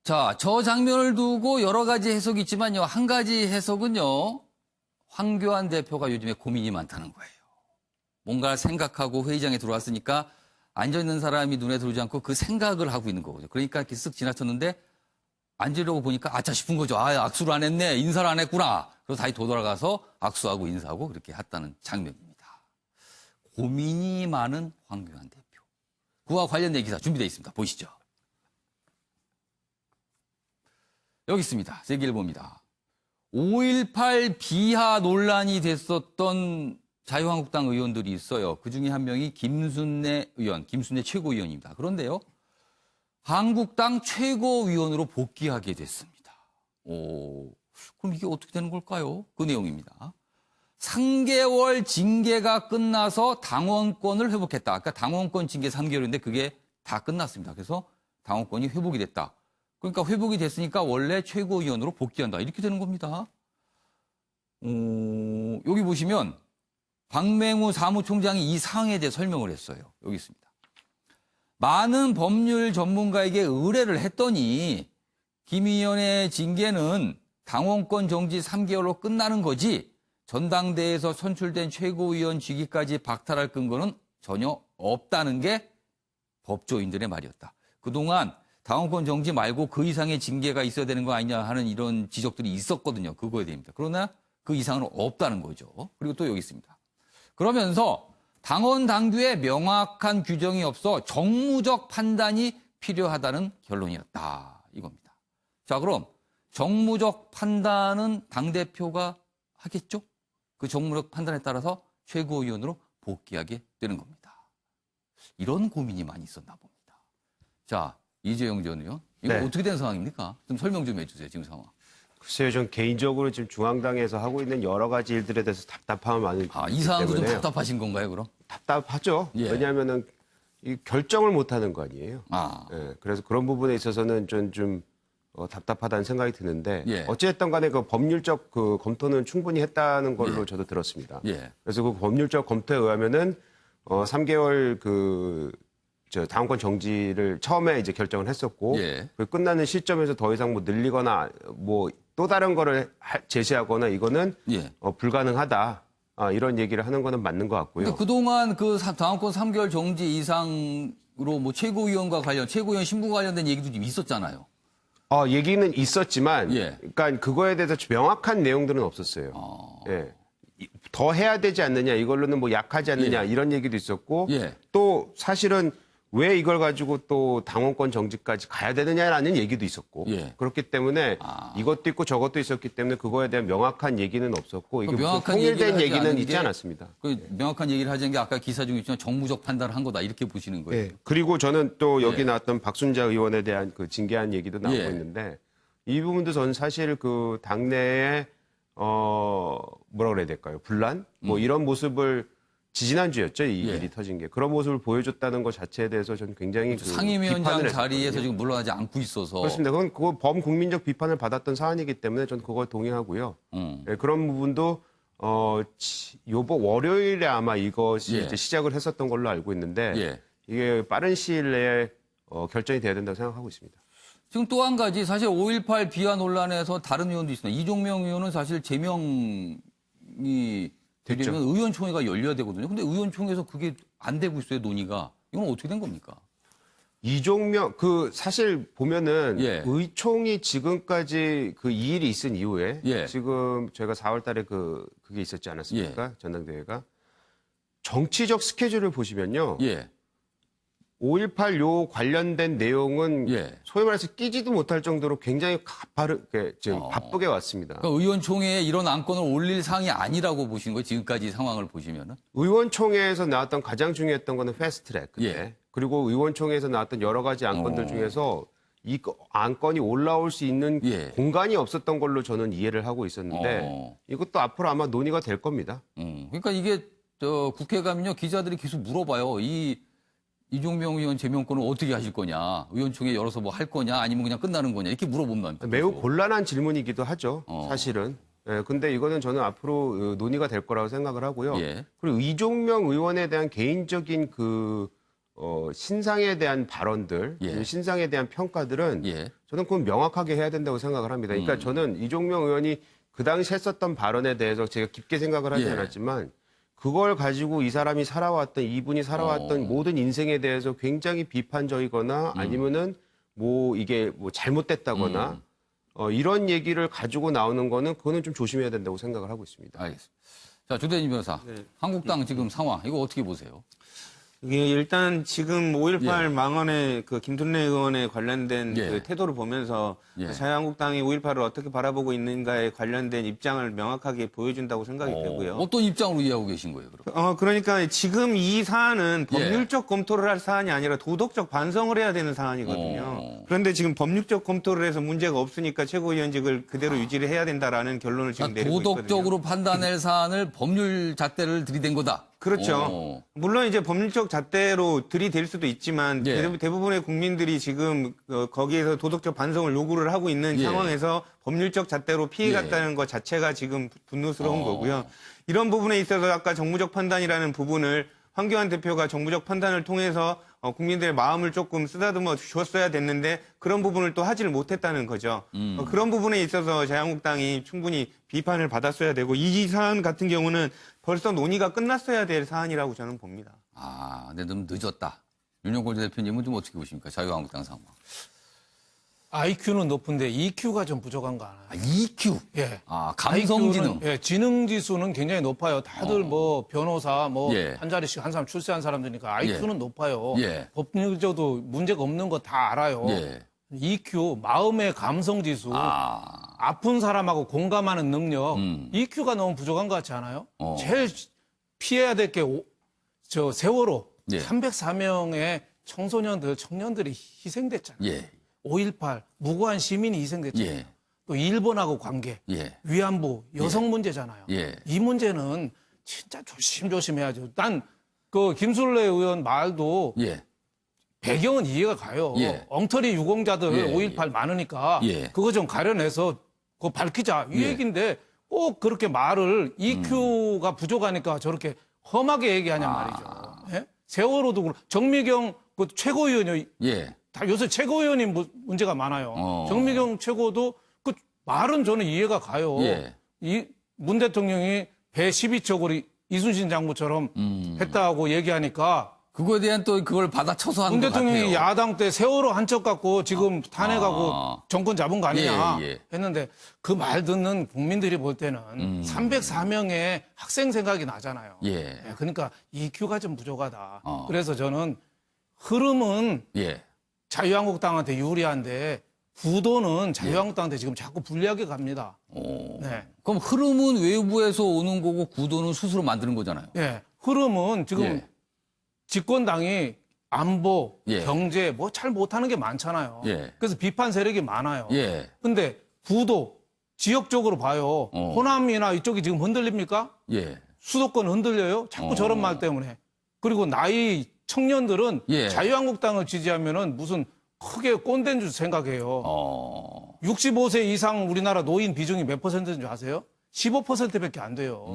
자, 저 장면을 두고 여러 가지 해석이 있지만요. 한 가지 해석은요. 황교안 대표가 요즘에 고민이 많다는 거예요. 뭔가 생각하고 회의장에 들어왔으니까 앉아있는 사람이 눈에 들어오지 않고 그 생각을 하고 있는 거거든요. 그러니까 이렇게 쓱 지나쳤는데 앉으려고 보니까 아차 싶은 거죠. 악수를 안 했네. 인사를 안 했구나. 그래서 다시 돌아가서 악수하고 인사하고 그렇게 했다는 장면입니다. 고민이 많은 황교안 대표. 그와 관련된 기사 준비되어 있습니다. 보시죠. 여기 있습니다. 세계일보입니다. 5.18 비하 논란이 됐었던 자유한국당 의원들이 있어요. 그중에 한 명이 김순례 의원, 김순례 최고위원입니다. 그런데요. 한국당 최고위원으로 복귀하게 됐습니다. 그럼 이게 어떻게 되는 걸까요? 그 내용입니다. 3개월 징계가 끝나서 당원권을 회복했다. 아까 당원권 징계 3개월인데 그게 다 끝났습니다. 그래서 당원권이 회복이 됐다. 그러니까 회복이 됐으니까 원래 최고위원으로 복귀한다. 이렇게 되는 겁니다. 여기 보시면 박맹우 사무총장이 이 사항에 대해 설명을 했어요. 여기 있습니다. 많은 법률 전문가에게 의뢰를 했더니 김 의원의 징계는 당원권 정지 3개월로 끝나는 거지 전당대회에서 선출된 최고위원 직위까지 박탈할 근거는 전혀 없다는 게 법조인들의 말이었다. 그동안 당원권 정지 말고 그 이상의 징계가 있어야 되는 거 아니냐 하는 이런 지적들이 있었거든요. 그거에 대해입니다. 그러나 그 이상은 없다는 거죠. 그리고 또 여기 있습니다. 그러면서 당원 당규에 명확한 규정이 없어 정무적 판단이 필요하다는 결론이었다. 이겁니다. 자, 그럼 정무적 판단은 당대표가 하겠죠? 그 정무적 판단에 따라서 최고위원으로 복귀하게 되는 겁니다. 이런 고민이 많이 있었나 봅니다. 자, 이재용 전 의원. 이거 네. 어떻게 된 상황입니까? 좀 설명 좀 해주세요, 지금 상황. 글쎄요, 전 개인적으로 지금 중앙당에서 하고 있는 여러 가지 일들에 대해서 답답함을 많이 이 상황도 좀 때문에요. 답답하신 건가요, 그럼? 답답하죠. 예. 왜냐하면은 이 결정을 못 하는 거 아니에요. 예, 그래서 그런 부분에 있어서는 좀 답답하다는 생각이 드는데 예. 어찌됐든 간에 그 법률적 그 검토는 충분히 했다는 걸로 저도 들었습니다. 예. 그래서 그 법률적 검토에 의하면은 3개월 당원권 정지를 처음에 이제 결정을 했었고 예. 그 끝나는 시점에서 더 이상 뭐 늘리거나 뭐 또 다른 거를 제시하거나 이거는 예. 불가능하다. 이런 얘기를 하는 거는 맞는 것 같고요. 근데 그동안 그 당원권 3개월 정지 이상으로 뭐 최고위원 신부 관련된 얘기도 좀 있었잖아요. 얘기는 있었지만, 예. 그러니까 그거에 대해서 명확한 내용들은 없었어요. 예. 더 해야 되지 않느냐, 이걸로는 뭐 약하지 않느냐, 이런 얘기도 있었고, 예. 또 사실은 왜 이걸 가지고 또 당원권 정지까지 가야 되느냐라는 얘기도 있었고, 예. 그렇기 때문에 이것도 있고 저것도 있었기 때문에 그거에 대한 명확한 얘기는 없었고, 이게 무슨 명확한 통일된 얘기를 하지 얘기는 않은 있지 게 않았습니다. 명확한 얘기를 하자는 게 아까 기사 중에 있지만 정무적 판단을 한 거다 이렇게 보시는 거예요. 네. 그리고 저는 또 여기 예. 나왔던 박순자 의원에 대한 그 징계한 얘기도 나오고 예. 있는데 이 부분도 저는 사실 그 당내에 뭐라 그래야 될까요? 분란? 뭐 이런 모습을 지지난주였죠. 이 예. 일이 터진 게. 그런 모습을 보여줬다는 것 자체에 대해서 저는 굉장히 상임위원장 비판을 자리에서 했거든요. 지금 물러나지 않고 있어서. 그렇습니다. 그거 범국민적 비판을 받았던 사안이기 때문에 저는 그걸 동의하고요. 예, 그런 부분도 요번 월요일에 아마 이것이 예. 이제 시작을 했었던 걸로 알고 있는데 예. 이게 빠른 시일 내에 결정이 돼야 된다고 생각하고 있습니다. 지금 또 한 가지 사실 5.18 비하 논란에서 다른 의원도 있습니다. 이종명 의원은 사실 제명이 됐죠. 되려면 의원총회가 열려야 되거든요. 근데 의원총회에서 그게 안 되고 있어요, 논의가. 이건 어떻게 된 겁니까? 이종명 사실 보면은 예. 의총이 지금까지 그 이 일이 있은 이후에 예. 지금 저희가 4월 달에 그게 있었지 않았습니까? 전당대회가 정치적 스케줄을 보시면요. 예. 5.18 요 관련된 내용은 예. 소위 말해서 끼지도 못할 정도로 굉장히 지금 바쁘게 왔습니다. 그러니까 의원총회에 이런 안건을 올릴 사항이 아니라고 보시는 거예요, 지금까지 상황을 보시면은? 의원총회에서 나왔던 가장 중요했던 거는 패스트트랙 그때. 예. 그리고 의원총회에서 나왔던 여러 가지 안건들 중에서 이 안건이 올라올 수 있는 예. 공간이 없었던 걸로 저는 이해를 하고 있었는데 이것도 앞으로 아마 논의가 될 겁니다. 그러니까 이게 국회 가면요 기자들이 계속 물어봐요. 이종명 의원 제명권을 어떻게 하실 거냐, 의원총회 열어서 뭐 할 거냐, 아니면 그냥 끝나는 거냐 이렇게 물어본다니까. 매우 곤란한 질문이기도 하죠. 사실은. 예, 근데 이거는 저는 앞으로 논의가 될 거라고 생각을 하고요. 예. 그리고 이종명 의원에 대한 개인적인 신상에 대한 발언들, 예. 신상에 대한 평가들은 예. 저는 그건 명확하게 해야 된다고 생각을 합니다. 그러니까 저는 이종명 의원이 그 당시 했었던 발언에 대해서 제가 깊게 생각을 하지 예. 않았지만 그걸 가지고 이 사람이 이분이 살아왔던 모든 인생에 대해서 굉장히 비판적이거나 아니면은 뭐 이게 뭐 잘못됐다거나 이런 얘기를 가지고 나오는 거는 그거는 좀 조심해야 된다고 생각을 하고 있습니다. 알겠습니다. 자, 조대진 변호사, 한국당 지금 상황 이거 어떻게 보세요? 이게 일단 지금 5.18 예. 망언의 그 김순례 의원에 관련된 예. 그 태도를 보면서 예. 자유한국당이 5.18을 어떻게 바라보고 있는가에 관련된 입장을 명확하게 보여준다고 생각이 되고요. 어떤 입장으로 이해하고 계신 거예요, 그럼? 그러니까 지금 이 사안은 예. 법률적 검토를 할 사안이 아니라 도덕적 반성을 해야 되는 사안이거든요. 그런데 지금 법률적 검토를 해서 문제가 없으니까 최고위원직을 그대로 유지를 해야 된다라는 결론을 지금 그러니까 내리고 도덕적으로 있거든요. 판단할 사안을 법률 잣대를 들이댄 거다. 그렇죠. 물론 이제 법률적 잣대로 들이댈 수도 있지만 예. 대부분의 국민들이 지금 거기에서 도덕적 반성을 요구를 하고 있는 예. 상황에서 법률적 잣대로 피해갔다는 것 자체가 지금 분노스러운 거고요. 이런 부분에 있어서 아까 정무적 판단이라는 부분을 황교안 대표가 정무적 판단을 통해서 국민들의 마음을 조금 쓰다듬어 주었어야 됐는데 그런 부분을 또 하지를 못했다는 거죠. 그런 부분에 있어서 자유한국당이 충분히 비판을 받았어야 되고 이 사안 같은 경우는 벌써 논의가 끝났어야 될 사안이라고 저는 봅니다. 근데 좀 늦었다. 윤영골 대표님은 좀 어떻게 보십니까? 자유한국당 상황. IQ는 높은데 EQ가 좀 부족한 거 아나요? EQ. 예. 감성지능. IQ 는, 예, 지능 지수는 굉장히 높아요. 다들 뭐 변호사 예. 한 자리씩 한 사람 출세한 사람들이니까 IQ는 높아요. 예. 법률적도 문제가 없는 거 다 알아요. 예. EQ 마음의 감성 지수, 아픈 사람하고 공감하는 능력, EQ가 너무 부족한 것 같지 않아요? 제일 피해야 될 게 세월호. 예. 304명의 청소년들, 청년들이 희생됐잖아요. 예. 5.18 무고한 시민이 희생됐잖아요. 예. 또 일본하고 관계, 예. 위안부, 여성 문제잖아요. 예. 이 문제는 진짜 조심조심해야죠. 난 그 김술래 의원 말도 예. 배경은 이해가 가요. 예. 엉터리 유공자들 예, 5.18 많으니까 예. 그거 좀 가려내서 그거 밝히자 이 예. 얘기인데 꼭 그렇게 말을 EQ가 부족하니까 저렇게 험하게 얘기하냔 말이죠. 예? 세월호도 그렇고 정미경 그 최고위원이 예. 다 요새 최고위원이 문제가 많아요. 어. 정미경 최고도 그 말은 저는 이해가 가요. 예. 이 문 대통령이 배 12척을 이순신 장군처럼 했다고 얘기하니까 그거에 대한 또 그걸 받아쳐서 하는 문 것 같아요. 대통령이 야당 때 세월호 한 척 갖고 지금 탄핵하고 정권 잡은 거 아니냐 예, 예. 했는데 그 말 듣는 국민들이 볼 때는 304명의 학생 생각이 나잖아요. 예. 그러니까 EQ가 좀 부족하다. 어. 그래서 저는 흐름은 예. 자유한국당한테 유리한데 구도는 자유한국당한테 지금 자꾸 불리하게 갑니다. 오. 네. 그럼 흐름은 외부에서 오는 거고 구도는 스스로 만드는 거잖아요. 예. 흐름은 지금 예. 집권당이 안보, 예. 경제 뭐 잘 못하는 게 많잖아요. 예. 그래서 비판 세력이 많아요. 예. 근데 구도 지역적으로 봐요. 호남이나 이쪽이 지금 흔들립니까? 예. 수도권 흔들려요? 자꾸 저런 말 때문에. 그리고 나이 청년들은 예. 자유한국당을 지지하면은 무슨 크게 꼰대인 줄 생각해요. 65세 이상 우리나라 노인 비중이 몇 퍼센트인 줄 아세요? 15%밖에 안 돼요.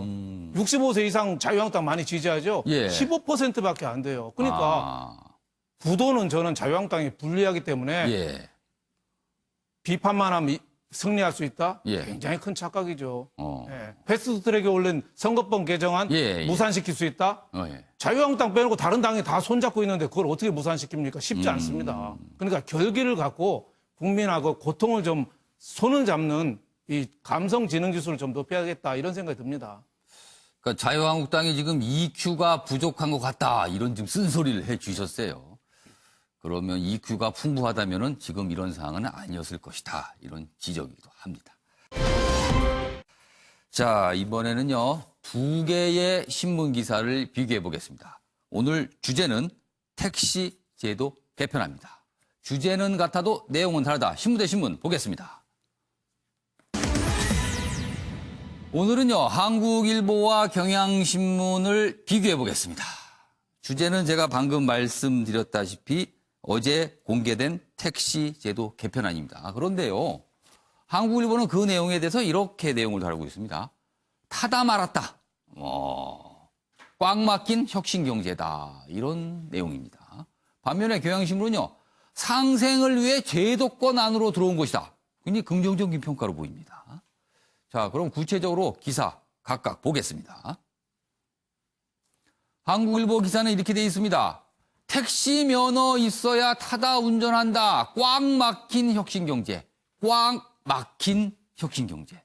65세 이상 자유한국당 많이 지지하죠? 예. 15%밖에 안 돼요. 그러니까 구도는 저는 자유한국당이 불리하기 때문에 예. 비판만 하면 승리할 수 있다? 예. 굉장히 큰 착각이죠. 어. 예. 패스트트랙에 올린 선거법 개정안 예, 예. 무산시킬 수 있다? 예. 자유한국당 빼놓고 다른 당이 다 손잡고 있는데 그걸 어떻게 무산시킵니까? 쉽지 않습니다. 그러니까 결기를 갖고 국민하고 고통을 좀 손을 잡는 이 감성 지능 지수를 좀 높여야겠다 이런 생각이 듭니다. 그러니까 자유한국당이 지금 EQ가 부족한 것 같다 이런 지금 쓴소리를 해 주셨어요. 그러면 EQ가 풍부하다면은 지금 이런 상황은 아니었을 것이다 이런 지적이기도 합니다. 자, 이번에는요 2개의 신문 기사를 비교해 보겠습니다. 오늘 주제는 택시 제도 개편합니다. 주제는 같아도 내용은 다르다. 신문 대 신문 보겠습니다. 오늘은요 한국일보와 경향신문을 비교해 보겠습니다. 주제는 제가 방금 말씀드렸다시피 어제 공개된 택시 제도 개편안입니다. 그런데요 한국일보는 그 내용에 대해서 이렇게 내용을 다루고 있습니다. 타다 말았다. 꽉 막힌 혁신경제다. 이런 내용입니다. 반면에 경향신문은요. 상생을 위해 제도권 안으로 들어온 것이다. 굉장히 긍정적인 평가로 보입니다. 자, 그럼 구체적으로 기사 각각 보겠습니다. 한국일보 기사는 이렇게 되어 있습니다. 택시 면허 있어야 타다 운전한다. 꽉 막힌 혁신경제. 꽉 막힌 혁신경제.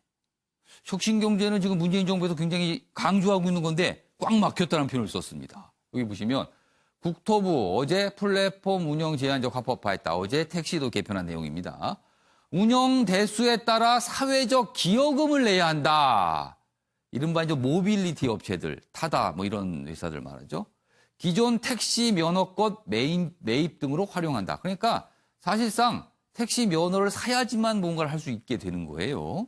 혁신경제는 지금 문재인 정부에서 굉장히 강조하고 있는 건데 꽉 막혔다는 표현을 썼습니다. 여기 보시면 국토부 어제 플랫폼 운영 제한적 합법화했다. 어제 택시도 개편한 내용입니다. 운영 대수에 따라 사회적 기여금을 내야 한다. 이른바 이제 모빌리티 업체들, 타다 뭐 이런 회사들 말하죠. 기존 택시 면허권 매입 등으로 활용한다. 그러니까 사실상 택시 면허를 사야지만 뭔가를 할 수 있게 되는 거예요.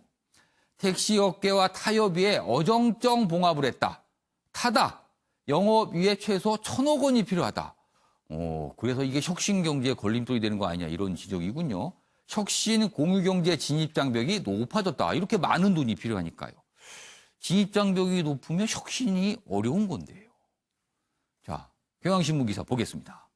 택시 업계와 타협위에 어정쩡 봉합을 했다. 타다. 영업위에 최소 1,000억 원이 필요하다. 그래서 이게 혁신경제에 걸림돌이 되는 거 아니냐 이런 지적이군요. 혁신 공유경제 진입장벽이 높아졌다. 이렇게 많은 돈이 필요하니까요. 진입장벽이 높으면 혁신이 어려운 건데요. 자, 경향신문 기사 보겠습니다.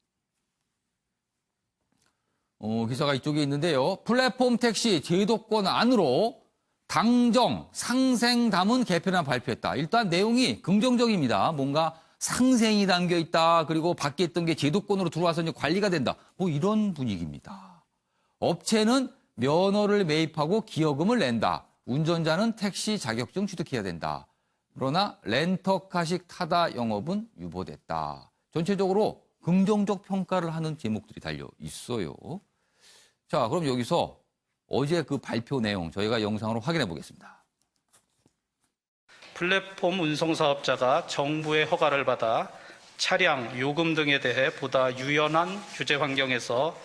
기사가 이쪽에 있는데요. 플랫폼 택시 제도권 안으로 당정, 상생 담은 개편안 발표했다. 일단 내용이 긍정적입니다. 뭔가 상생이 담겨 있다. 그리고 밖에 있던 게 제도권으로 들어와서 이제 관리가 된다. 뭐 이런 분위기입니다. 업체는 면허를 매입하고 기여금을 낸다. 운전자는 택시 자격증 취득해야 된다. 그러나 렌터카식 타다 영업은 유보됐다. 전체적으로 긍정적 평가를 하는 제목들이 달려 있어요. 자, 그럼 여기서 어제 그 발표 내용 저희가 영상으로 확인해 보겠습니다. 플랫폼 운송사업자가 정부의 허가를 받아 차량, 요금 등에 대해 보다 유연한 규제 환경에서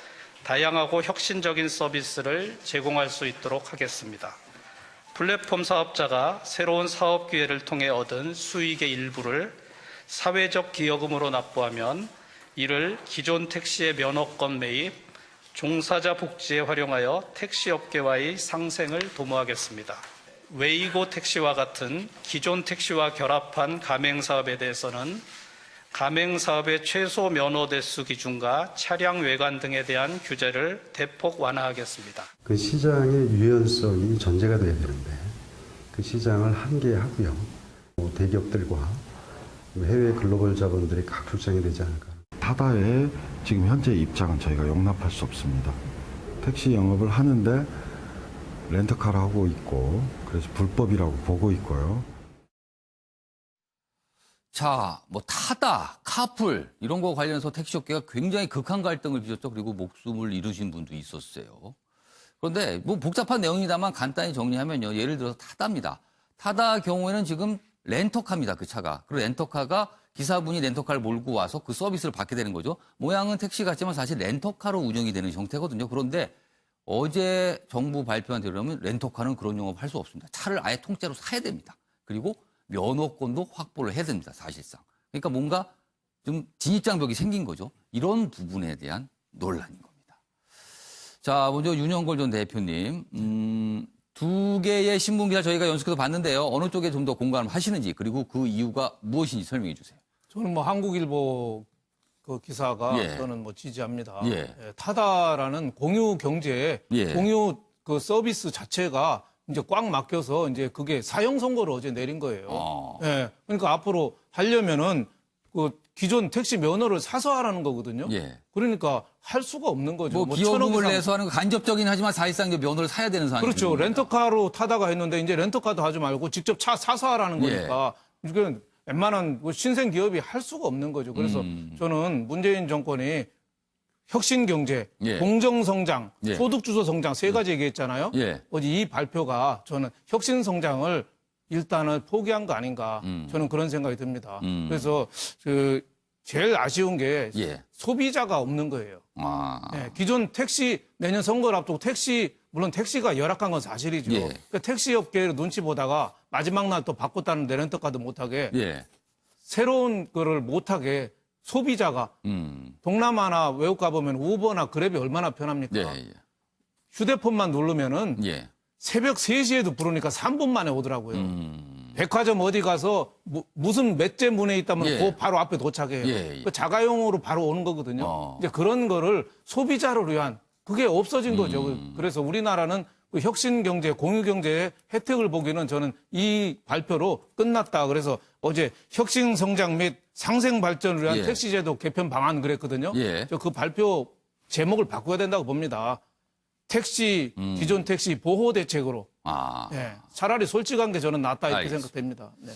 다양하고 혁신적인 서비스를 제공할 수 있도록 하겠습니다. 플랫폼 사업자가 새로운 사업 기회를 통해 얻은 수익의 일부를 사회적 기여금으로 납부하면 이를 기존 택시의 면허권 매입, 종사자 복지에 활용하여 택시업계와의 상생을 도모하겠습니다. 웨이고 택시와 같은 기존 택시와 결합한 가맹사업에 대해서는 가맹사업의 최소 면허 대수 기준과 차량 외관 등에 대한 규제를 대폭 완화하겠습니다. 그 시장의 유연성이 전제가 돼야 되는데 그 시장을 한계하고요. 대기업들과 해외 글로벌 자본들이 각 출장이 되지 않을까. 타다의 지금 현재 입장은 저희가 용납할 수 없습니다. 택시 영업을 하는데 렌터카를 하고 있고 그래서 불법이라고 보고 있고요. 자, 뭐 타다, 카풀 이런 거 관련해서 택시업계가 굉장히 극한 갈등을 빚었죠. 그리고 목숨을 잃으신 분도 있었어요. 그런데 뭐 복잡한 내용이다만 간단히 정리하면요. 예를 들어서 타다입니다. 타다 경우에는 지금 렌터카입니다. 그 차가. 그리고 렌터카가 기사분이 렌터카를 몰고 와서 그 서비스를 받게 되는 거죠. 모양은 택시 같지만 사실 렌터카로 운영이 되는 형태거든요. 그런데 어제 정부 발표한 대로라면 렌터카는 그런 영업을 할 수 없습니다. 차를 아예 통째로 사야 됩니다. 그리고 면허권도 확보를 해야 됩니다. 사실상. 그러니까 뭔가 좀 진입장벽이 생긴 거죠. 이런 부분에 대한 논란인 겁니다. 자, 먼저 윤영걸 전 대표님. 두 개의 신문기사 저희가 연속해서 봤는데요. 어느 쪽에 좀 더 공감을 하시는지 그리고 그 이유가 무엇인지 설명해 주세요. 저는 뭐 한국일보 그 기사가 예. 저는 뭐 지지합니다. 예. 예, 타다라는 공유 경제, 예. 공유 그 서비스 자체가 이제 꽉 막혀서 이제 그게 사형 선고를 어제 내린 거예요. 예. 그러니까 앞으로 하려면은 그 기존 택시 면허를 사서 하라는 거거든요. 예. 그러니까 할 수가 없는 거죠. 뭐 천억 기여금을 이상. 내서 하는 거 간접적이긴 하지만 사실상 이제 면허를 사야 되는 상황이죠. 그렇죠. 렌터카로 타다가 했는데 이제 렌터카도 하지 말고 직접 차 사서 하라는 예. 거니까 이건 웬만한 뭐 신생 기업이 할 수가 없는 거죠. 그래서 저는 문재인 정권이 혁신 경제, 예. 공정 성장, 예. 소득 주도 성장 세 가지 얘기했잖아요. 예. 어제 이 발표가 저는 혁신 성장을 일단은 포기한 거 아닌가 저는 그런 생각이 듭니다. 그래서 그 제일 아쉬운 게 예. 소비자가 없는 거예요. 네, 기존 택시 내년 선거를 앞두고 택시 물론 택시가 열악한 건 사실이죠. 예. 그러니까 택시 업계를 눈치 보다가 마지막 날 또 바꿨다는 렌터카도 못하게 예. 새로운 거를 못하게 소비자가 동남아나 외국 가보면 우버나 그랩이 얼마나 편합니까? 예. 예. 휴대폰만 누르면은 예. 새벽 3시에도 부르니까 3분 만에 오더라고요. 백화점 어디 가서 무슨 몇째 문에 있다면 예. 그 바로 앞에 도착해요. 예, 예. 그 자가용으로 바로 오는 거거든요. 이제 그런 거를 소비자를 위한 그게 없어진 거죠. 그래서 우리나라는 그 혁신 경제, 공유 경제의 혜택을 보기는 저는 이 발표로 끝났다. 그래서 어제 혁신 성장 및 상생 발전을 위한 예. 택시제도 개편 방안 그랬거든요. 예. 저 그 발표 제목을 바꿔야 된다고 봅니다. 택시, 기존 택시 보호 대책으로. 예, 차라리 솔직한 게 저는 낫다 이렇게 알겠습니다. 생각됩니다. 네.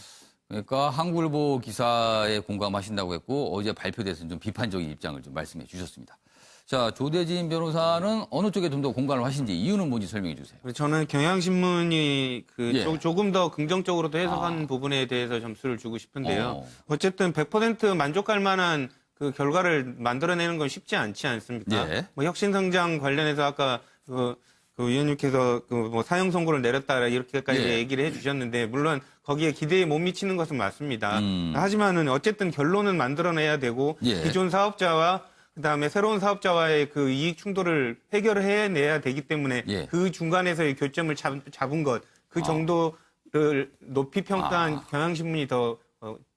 그러니까 한국일보 기사에 공감하신다고 했고 어제 발표돼서 좀 비판적인 입장을 좀 말씀해 주셨습니다. 자, 조대진 변호사는 어느 쪽에 좀 더 공감을 하신지 이유는 뭔지 설명해 주세요. 저는 경향신문이 예. 조금 더 긍정적으로 또 해석한 부분에 대해서 점수를 주고 싶은데요. 어쨌든 100% 만족할 만한 그 결과를 만들어내는 건 쉽지 않지 않습니까? 예. 뭐 혁신성장 관련해서 아까 그 위원님께서 뭐 사형 선고를 내렸다 이렇게까지 예. 얘기를 해주셨는데 물론 거기에 기대에 못 미치는 것은 맞습니다. 하지만은 어쨌든 결론은 만들어내야 되고 예. 기존 사업자와 그다음에 새로운 사업자와의 그 이익 충돌을 해결을 해내야 되기 때문에 예. 그 중간에서의 교점을 잡은 것, 그 정도를 높이 평가한 경향신문이 더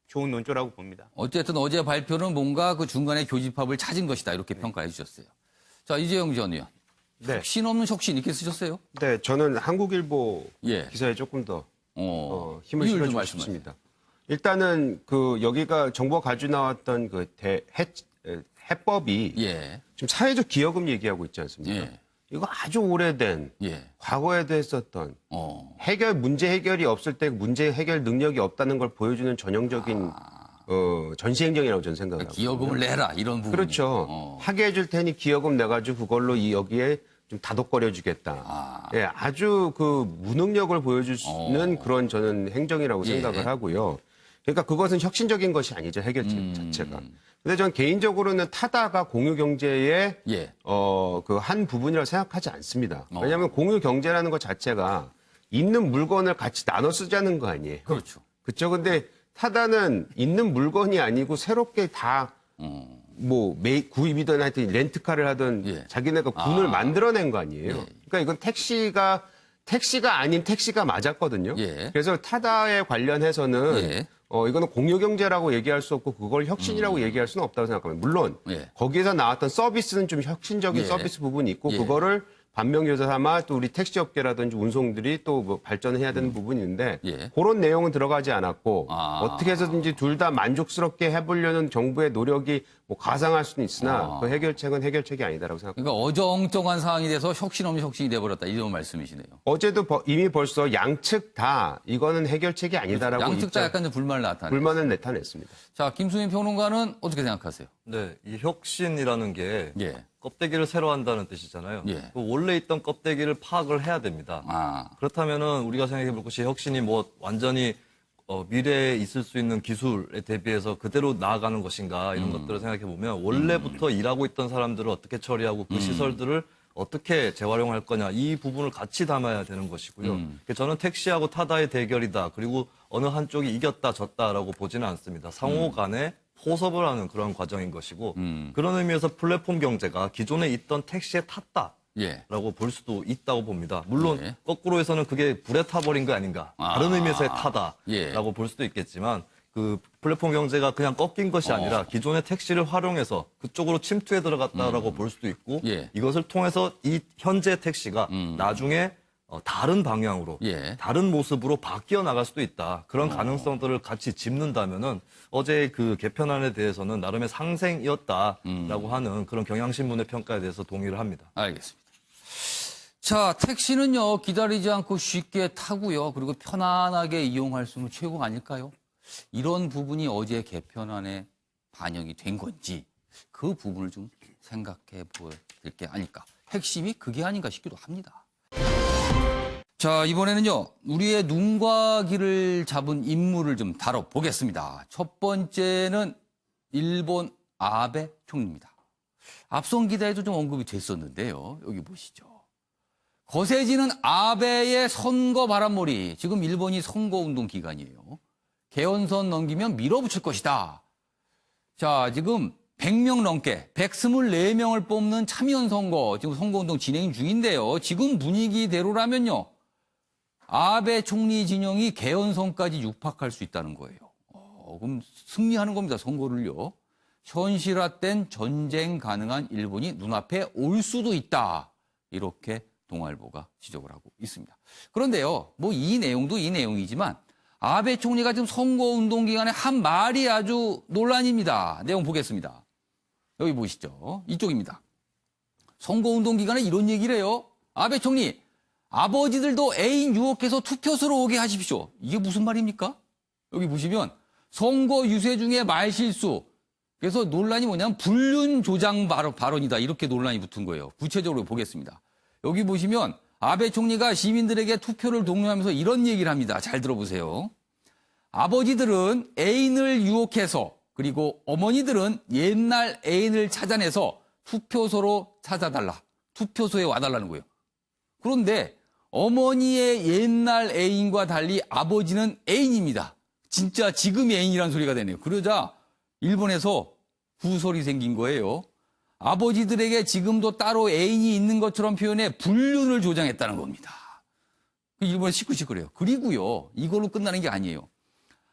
좋은 논조라고 봅니다. 어쨌든 어제 발표는 뭔가 그 중간에 교집합을 찾은 것이다 이렇게 평가해 주셨어요. 자, 이재용 전 의원. 네. 혁신 없는 혁신 이렇게 쓰셨어요? 네, 저는 한국일보 예. 기사에 조금 더 힘을 이유를 좀 실어주고 말씀하세요. 싶습니다. 일단은 그 여기가 정부가 가지고 나왔던 그 해법이 예. 지금 사회적 기여금 얘기하고 있지 않습니까? 예. 이거 아주 오래된 예. 과거에도 했었던 문제 해결이 없을 때 문제 해결 능력이 없다는 걸 보여주는 전형적인 전시행정이라고 저는 생각합니다. 기여금을 내라 이런 부분. 그렇죠. 하게 해줄 테니 기여금 내가지고 그걸로 여기에 좀 다독거려 주겠다. 예, 아주 그 무능력을 보여주는 그런 저는 행정이라고 예. 생각을 하고요. 그러니까 그것은 혁신적인 것이 아니죠, 해결책 자체가. 근데 전 개인적으로는 타다가 공유 경제의 예. 그 한 부분이라고 생각하지 않습니다. 왜냐하면 공유 경제라는 것 자체가 있는 물건을 같이 나눠 쓰자는 거 아니에요. 그렇죠. 그렇죠. 근데 타다는 있는 물건이 아니고 새롭게 다 뭐 구입이든 하여튼 렌트카를 하든 예. 자기네가 군을 만들어낸 거 아니에요. 그러니까 이건 택시가 아닌 택시가 맞았거든요. 예. 그래서 타다에 관련해서는 예. 이거는 공유경제라고 얘기할 수 없고 그걸 혁신이라고 얘기할 수는 없다고 생각합니다. 물론 예. 거기에서 나왔던 서비스는 좀 혁신적인 예. 서비스 부분이 있고 예. 그거를 반면교사 삼아 또 우리 택시업계라든지 운송들이 또 뭐 발전을 해야 되는 부분이 있는데 예. 그런 내용은 들어가지 않았고 아. 어떻게 해서든지 둘 다 만족스럽게 해보려는 정부의 노력이 뭐 가상할 수는 있으나 그 해결책은 해결책이 아니다라고 생각합니다. 그러니까 어정쩡한 상황이 돼서 혁신 없는 혁신이 돼버렸다 이런 말씀이시네요. 어제도 이미 벌써 양측 다 이거는 해결책이 아니다라고 양측 다 약간 좀 불만을 나타냈습니다. 자, 김수민 평론가는 어떻게 생각하세요? 네, 이 혁신이라는 게 예. 껍데기를 새로 한다는 뜻이잖아요. 예. 그 원래 있던 껍데기를 파악을 해야 됩니다. 아. 그렇다면은 우리가 생각해 볼 것이 혁신이 뭐 완전히 미래에 있을 수 있는 기술에 대비해서 그대로 나아가는 것인가 이런 것들을 생각해 보면 원래부터 일하고 있던 사람들을 어떻게 처리하고 그 시설들을 어떻게 재활용할 거냐 이 부분을 같이 담아야 되는 것이고요. 저는 택시하고 타다의 대결이다. 그리고 어느 한쪽이 이겼다 졌다라고 보지는 않습니다. 상호 간에 포섭을 하는 그런 과정인 것이고 그런 의미에서 플랫폼 경제가 기존에 있던 택시에 탔다. 예. 라고 볼 수도 있다고 봅니다. 물론 예. 거꾸로 해서는 그게 불에 타버린 거 아닌가. 다른 의미에서의 타다라고 예. 볼 수도 있겠지만 그 플랫폼 경제가 그냥 꺾인 것이 아니라 기존의 택시를 활용해서 그쪽으로 침투해 들어갔다라고 볼 수도 있고 예. 이것을 통해서 이 현재 택시가 나중에 다른 방향으로 예. 다른 모습으로 바뀌어 나갈 수도 있다. 그런 가능성들을 같이 짚는다면은 어제 그 개편안에 대해서는 나름의 상생이었다라고 하는 그런 경향신문의 평가에 대해서 동의를 합니다. 알겠습니다. 자, 택시는요, 기다리지 않고 쉽게 타고요, 그리고 편안하게 이용할 수 있는 최고가 아닐까요? 이런 부분이 어제 개편안에 반영이 된 건지, 그 부분을 좀 생각해 보야 될 게 아닐까. 핵심이 그게 아닌가 싶기도 합니다. 자, 이번에는요, 우리의 눈과 귀를 잡은 인물을 좀 다뤄보겠습니다. 첫 번째는 일본 아베 총리입니다. 앞선 기사에도 좀 언급이 됐었는데요. 여기 보시죠. 거세지는 아베의 선거 바람몰이. 지금 일본이 선거운동 기간이에요. 개헌선 넘기면 밀어붙일 것이다. 자, 지금 100명 넘게 124명을 뽑는 참여연 선거, 지금 선거운동 진행 중인데요. 지금 분위기대로라면요. 아베 총리 진영이 개헌선까지 육박할 수 있다는 거예요. 그럼 승리하는 겁니다, 선거를요. 현실화된 전쟁 가능한 일본이 눈앞에 올 수도 있다. 이렇게 동아일보가 지적을 하고 있습니다. 그런데요, 뭐 이 내용도 이 내용이지만 아베 총리가 지금 선거운동 기간에 한 말이 아주 논란입니다. 내용 보겠습니다. 여기 보시죠. 이쪽입니다. 선거운동 기간에 이런 얘기를 해요. 아베 총리, 아버지들도 애인 유혹해서 투표소로 오게 하십시오. 이게 무슨 말입니까? 여기 보시면 선거 유세 중에 말실수. 그래서 논란이 뭐냐면 불륜 조장 발언이다. 이렇게 논란이 붙은 거예요. 구체적으로 보겠습니다. 여기 보시면 아베 총리가 시민들에게 투표를 독려하면서 이런 얘기를 합니다. 잘 들어보세요. 아버지들은 애인을 유혹해서 그리고 어머니들은 옛날 애인을 찾아내서 투표소로 찾아달라. 투표소에 와달라는 거예요. 그런데 어머니의 옛날 애인과 달리 아버지는 애인입니다. 진짜 지금 애인이라는 소리가 되네요. 그러자 일본에서 후설이 생긴 거예요. 아버지들에게 지금도 따로 애인이 있는 것처럼 표현해 불륜을 조장했다는 겁니다. 일본은 시끌시끌해요. 그리고요, 이걸로 끝나는 게 아니에요.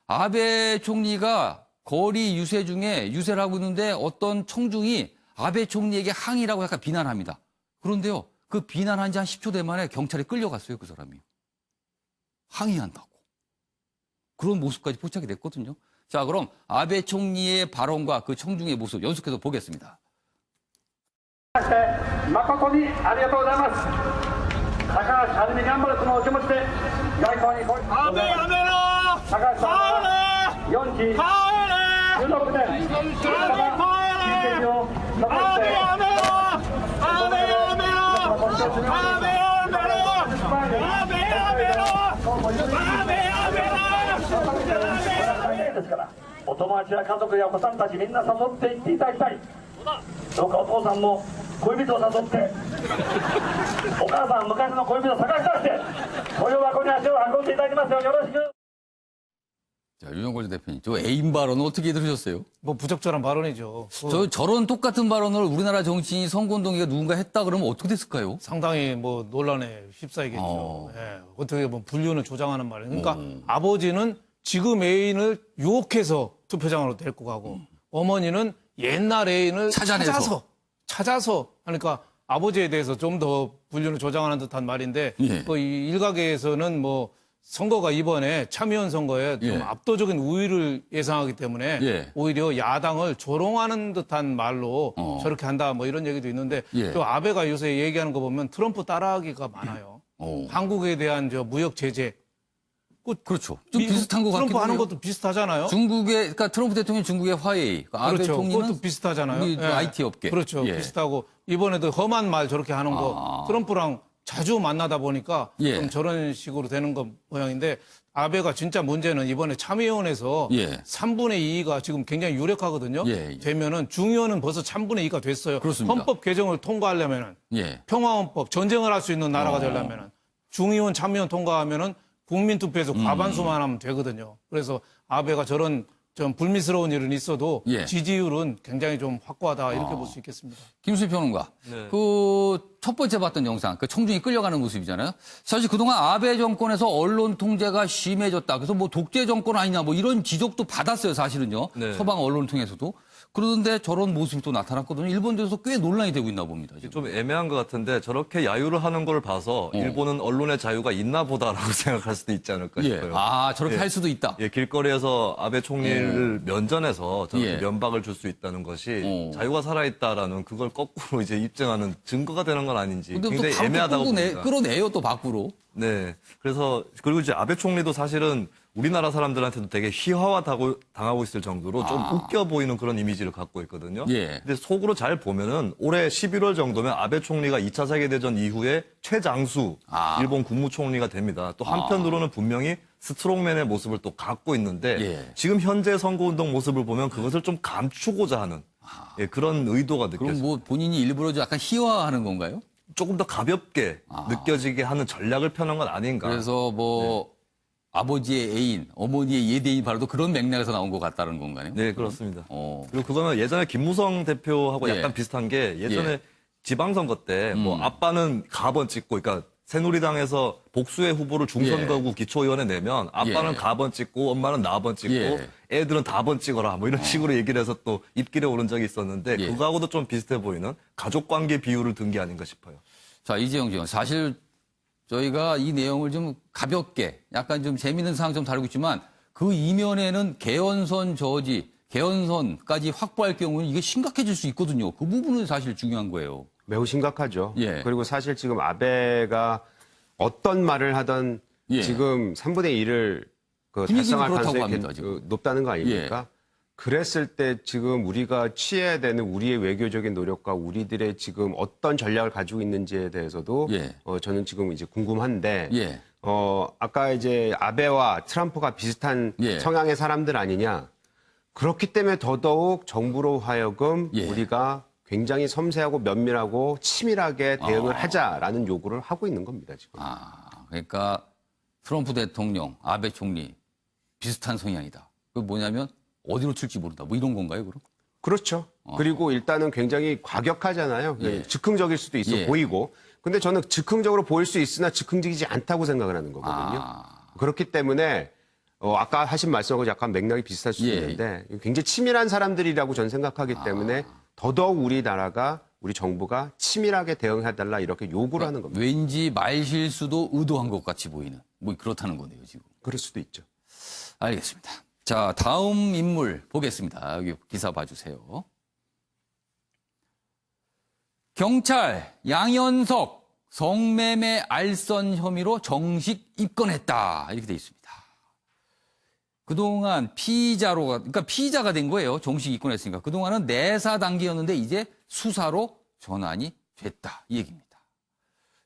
아베 총리가 거리 유세 중에 유세를 하고 있는데 어떤 청중이 아베 총리에게 항의라고 약간 비난합니다. 그런데요, 그 비난한 지 한 10초 돼 만에 경찰에 끌려갔어요, 그 사람이. 항의한다고. 그런 모습까지 포착이 됐거든요. 자, 그럼 아베 총리의 발언과 그 청중의 모습 연속해서 보겠습니다. 誠にありがとうございます。高橋はじめ頑張るそのお気持ちで外交にこう安倍やめろ。高橋さんは4期16年安倍やめろ。安倍やめろ。安倍やめろ。安倍やめろ。安倍やめろ。安倍やめろ。ですから、お友達や家族やお子さんたちみんな誘っていっていただきたい。どうかお父さんも恋人を誘って、お母さん昔の恋人を探し出して、雇用箱に足を運んでいただきますようよろしく。 자, 윤영걸 대표님, 저 애인 발언은 어떻게 들으셨어요? 뭐 부적절한 발언이죠. 저런 똑같은 발언을 우리나라 정치인 선거운동위가 누군가 했다 그러면 어떻게 됐을까요? 상당히 뭐 논란에 휩싸이겠죠. 예, 어떻게 보면 분류는 조장하는 말이에요. 그러니까 아버지는 지금 애인을 유혹해서 투표장으로 데리고 가고 어머니는 옛날 애인을 찾아서 하니까 아버지에 대해서 좀 더 분류는 조장하는 듯한 말인데 예. 이 일각에서는 뭐 선거가 이번에 참의원 선거에 좀 예. 압도적인 우위를 예상하기 때문에 예. 오히려 야당을 조롱하는 듯한 말로 저렇게 한다 뭐 이런 얘기도 있는데 예. 또 아베가 요새 얘기하는 거 보면 트럼프 따라하기가 많아요. 한국에 대한 저 무역 제재. 그렇죠. 좀 비슷한 것 같기도 트럼프 하는 해요. 것도 비슷하잖아요. 그러니까 트럼프 대통령 중국의 화웨이, 아베 그렇죠. 총리는 그것도 비슷하잖아요. 우리 IT 업계. 그렇죠. 예. 비슷하고 이번에도 험한 말 저렇게 하는 거 트럼프랑 자주 만나다 보니까 예. 좀 저런 식으로 되는 거 모양인데 아베가 진짜 문제는 이번에 참의원에서 예. 3분의 2가 지금 굉장히 유력하거든요. 예. 되면은 중의원은 벌써 3분의 2가 됐어요. 그렇습니다. 헌법 개정을 통과하려면은 예. 평화헌법 전쟁을 할 수 있는 나라가 되려면은 중의원 참의원 통과하면은 국민투표에서 과반수만 하면 되거든요. 그래서 아베가 저런 좀 불미스러운 일은 있어도 예. 지지율은 굉장히 좀 확고하다 이렇게 볼 수 있겠습니다. 김수희 평론가. 네. 첫 번째 봤던 영상, 청중이 끌려가는 모습이잖아요. 사실 그동안 아베 정권에서 언론 통제가 심해졌다. 그래서 뭐 독재 정권 아니냐 뭐 이런 지적도 받았어요, 사실은요. 네. 서방 언론을 통해서도. 그런데 저런 모습이 또 나타났거든요. 일본에서 꽤 논란이 되고 있나 봅니다. 지금. 좀 애매한 것 같은데 저렇게 야유를 하는 걸 봐서 일본은 언론의 자유가 있나 보다라고 생각할 수도 있지 않을까 예. 싶어요. 저렇게 할 수도 있다. 예, 길거리에서 아베 총리를 면전해서 저렇게 예. 면박을 줄 수 있다는 것이 자유가 살아있다라는 그걸 거꾸로 이제 입증하는 증거가 되는 건 아닌지 근데 또 굉장히 바로 애매하다고 봅니다. 끌어내요, 또 밖으로. 네. 그래서 그리고 이제 아베 총리도 사실은 우리나라 사람들한테도 되게 희화화 당하고 있을 정도로 좀 웃겨 보이는 그런 이미지를 갖고 있거든요. 예. 근데 속으로 잘 보면은 올해 11월 정도면 아베 총리가 2차 세계대전 이후에 최장수 일본 국무총리가 됩니다. 또 한편으로는 분명히 스트롱맨의 모습을 또 갖고 있는데 예. 지금 현재 선거운동 모습을 보면 그것을 좀 감추고자 하는 예, 그런 의도가 그럼 느껴집니다. 뭐 본인이 일부러 약간 희화하는 건가요? 조금 더 가볍게 느껴지게 하는 전략을 펴는 건 아닌가. 그래서 뭐 아버지의 애인, 어머니의 예대인 바로도 그런 맥락에서 나온 것 같다는 건가요? 네, 그렇습니다. 어. 그리고 그거는 예전에 김무성 대표하고 예. 약간 비슷한 게 예전에 예. 지방선거 때 뭐 아빠는 가번 찍고, 그러니까 새누리당에서 복수의 후보를 중선거구 기초위원회 내면 아빠는 예. 가번 찍고 엄마는 나번 찍고 예. 애들은 다번 찍어라 뭐 이런 식으로 얘기를 해서 또 입길에 오른 적이 있었는데 예. 그거하고도 좀 비슷해 보이는 가족관계 비율을 든 게 아닌가 싶어요. 자, 이재영 지원. 사실 저희가 이 내용을 좀 가볍게 약간 좀 재미있는 사항 좀 다루고 있지만 그 이면에는 개헌선 저지, 개헌선까지 확보할 경우는 이게 심각해질 수 있거든요. 그 부분은 사실 중요한 거예요. 매우 심각하죠. 예. 그리고 사실 지금 아베가 어떤 말을 하던 예. 지금 3분의 1을 분위기는 달성할 그렇다고 가능성이 합니다, 지금. 높다는 거 아닙니까? 그랬을 때 지금 우리가 취해야 되는 우리의 외교적인 노력과 우리들의 지금 어떤 전략을 가지고 있는지에 대해서도 예. 저는 지금 이제 궁금한데 예. 아까 이제 아베와 트럼프가 비슷한 예. 성향의 사람들 아니냐. 그렇기 때문에 더더욱 정부로 하여금 예. 우리가 굉장히 섬세하고 면밀하고 치밀하게 대응을 하자라는 요구를 하고 있는 겁니다, 지금. 그러니까 트럼프 대통령, 아베 총리 비슷한 성향이다. 그 뭐냐면 어디로 튈지 모른다. 뭐 이런 건가요, 그럼? 그렇죠. 그리고 일단은 굉장히 과격하잖아요. 예. 즉흥적일 수도 있어 예. 보이고. 근데 저는 즉흥적으로 보일 수 있으나 즉흥적이지 않다고 생각을 하는 거거든요. 그렇기 때문에 아까 하신 말씀하고 약간 맥락이 비슷할 수도 예. 있는데 굉장히 치밀한 사람들이라고 저는 생각하기 때문에 더더욱 우리나라가 우리 정부가 치밀하게 대응해달라 이렇게 요구를 하는 겁니다. 왠지 말실수도 의도한 것 같이 보이는 뭐 그렇다는 거네요, 지금. 그럴 수도 있죠. 알겠습니다. 자, 다음 인물 보겠습니다. 여기 기사 봐주세요. 경찰 양현석 성매매 알선 혐의로 정식 입건했다. 이렇게 돼 있습니다. 그동안 그러니까 피의자가 된 거예요. 정식 입건했으니까. 그동안은 내사 단계였는데 이제 수사로 전환이 됐다. 이 얘기입니다.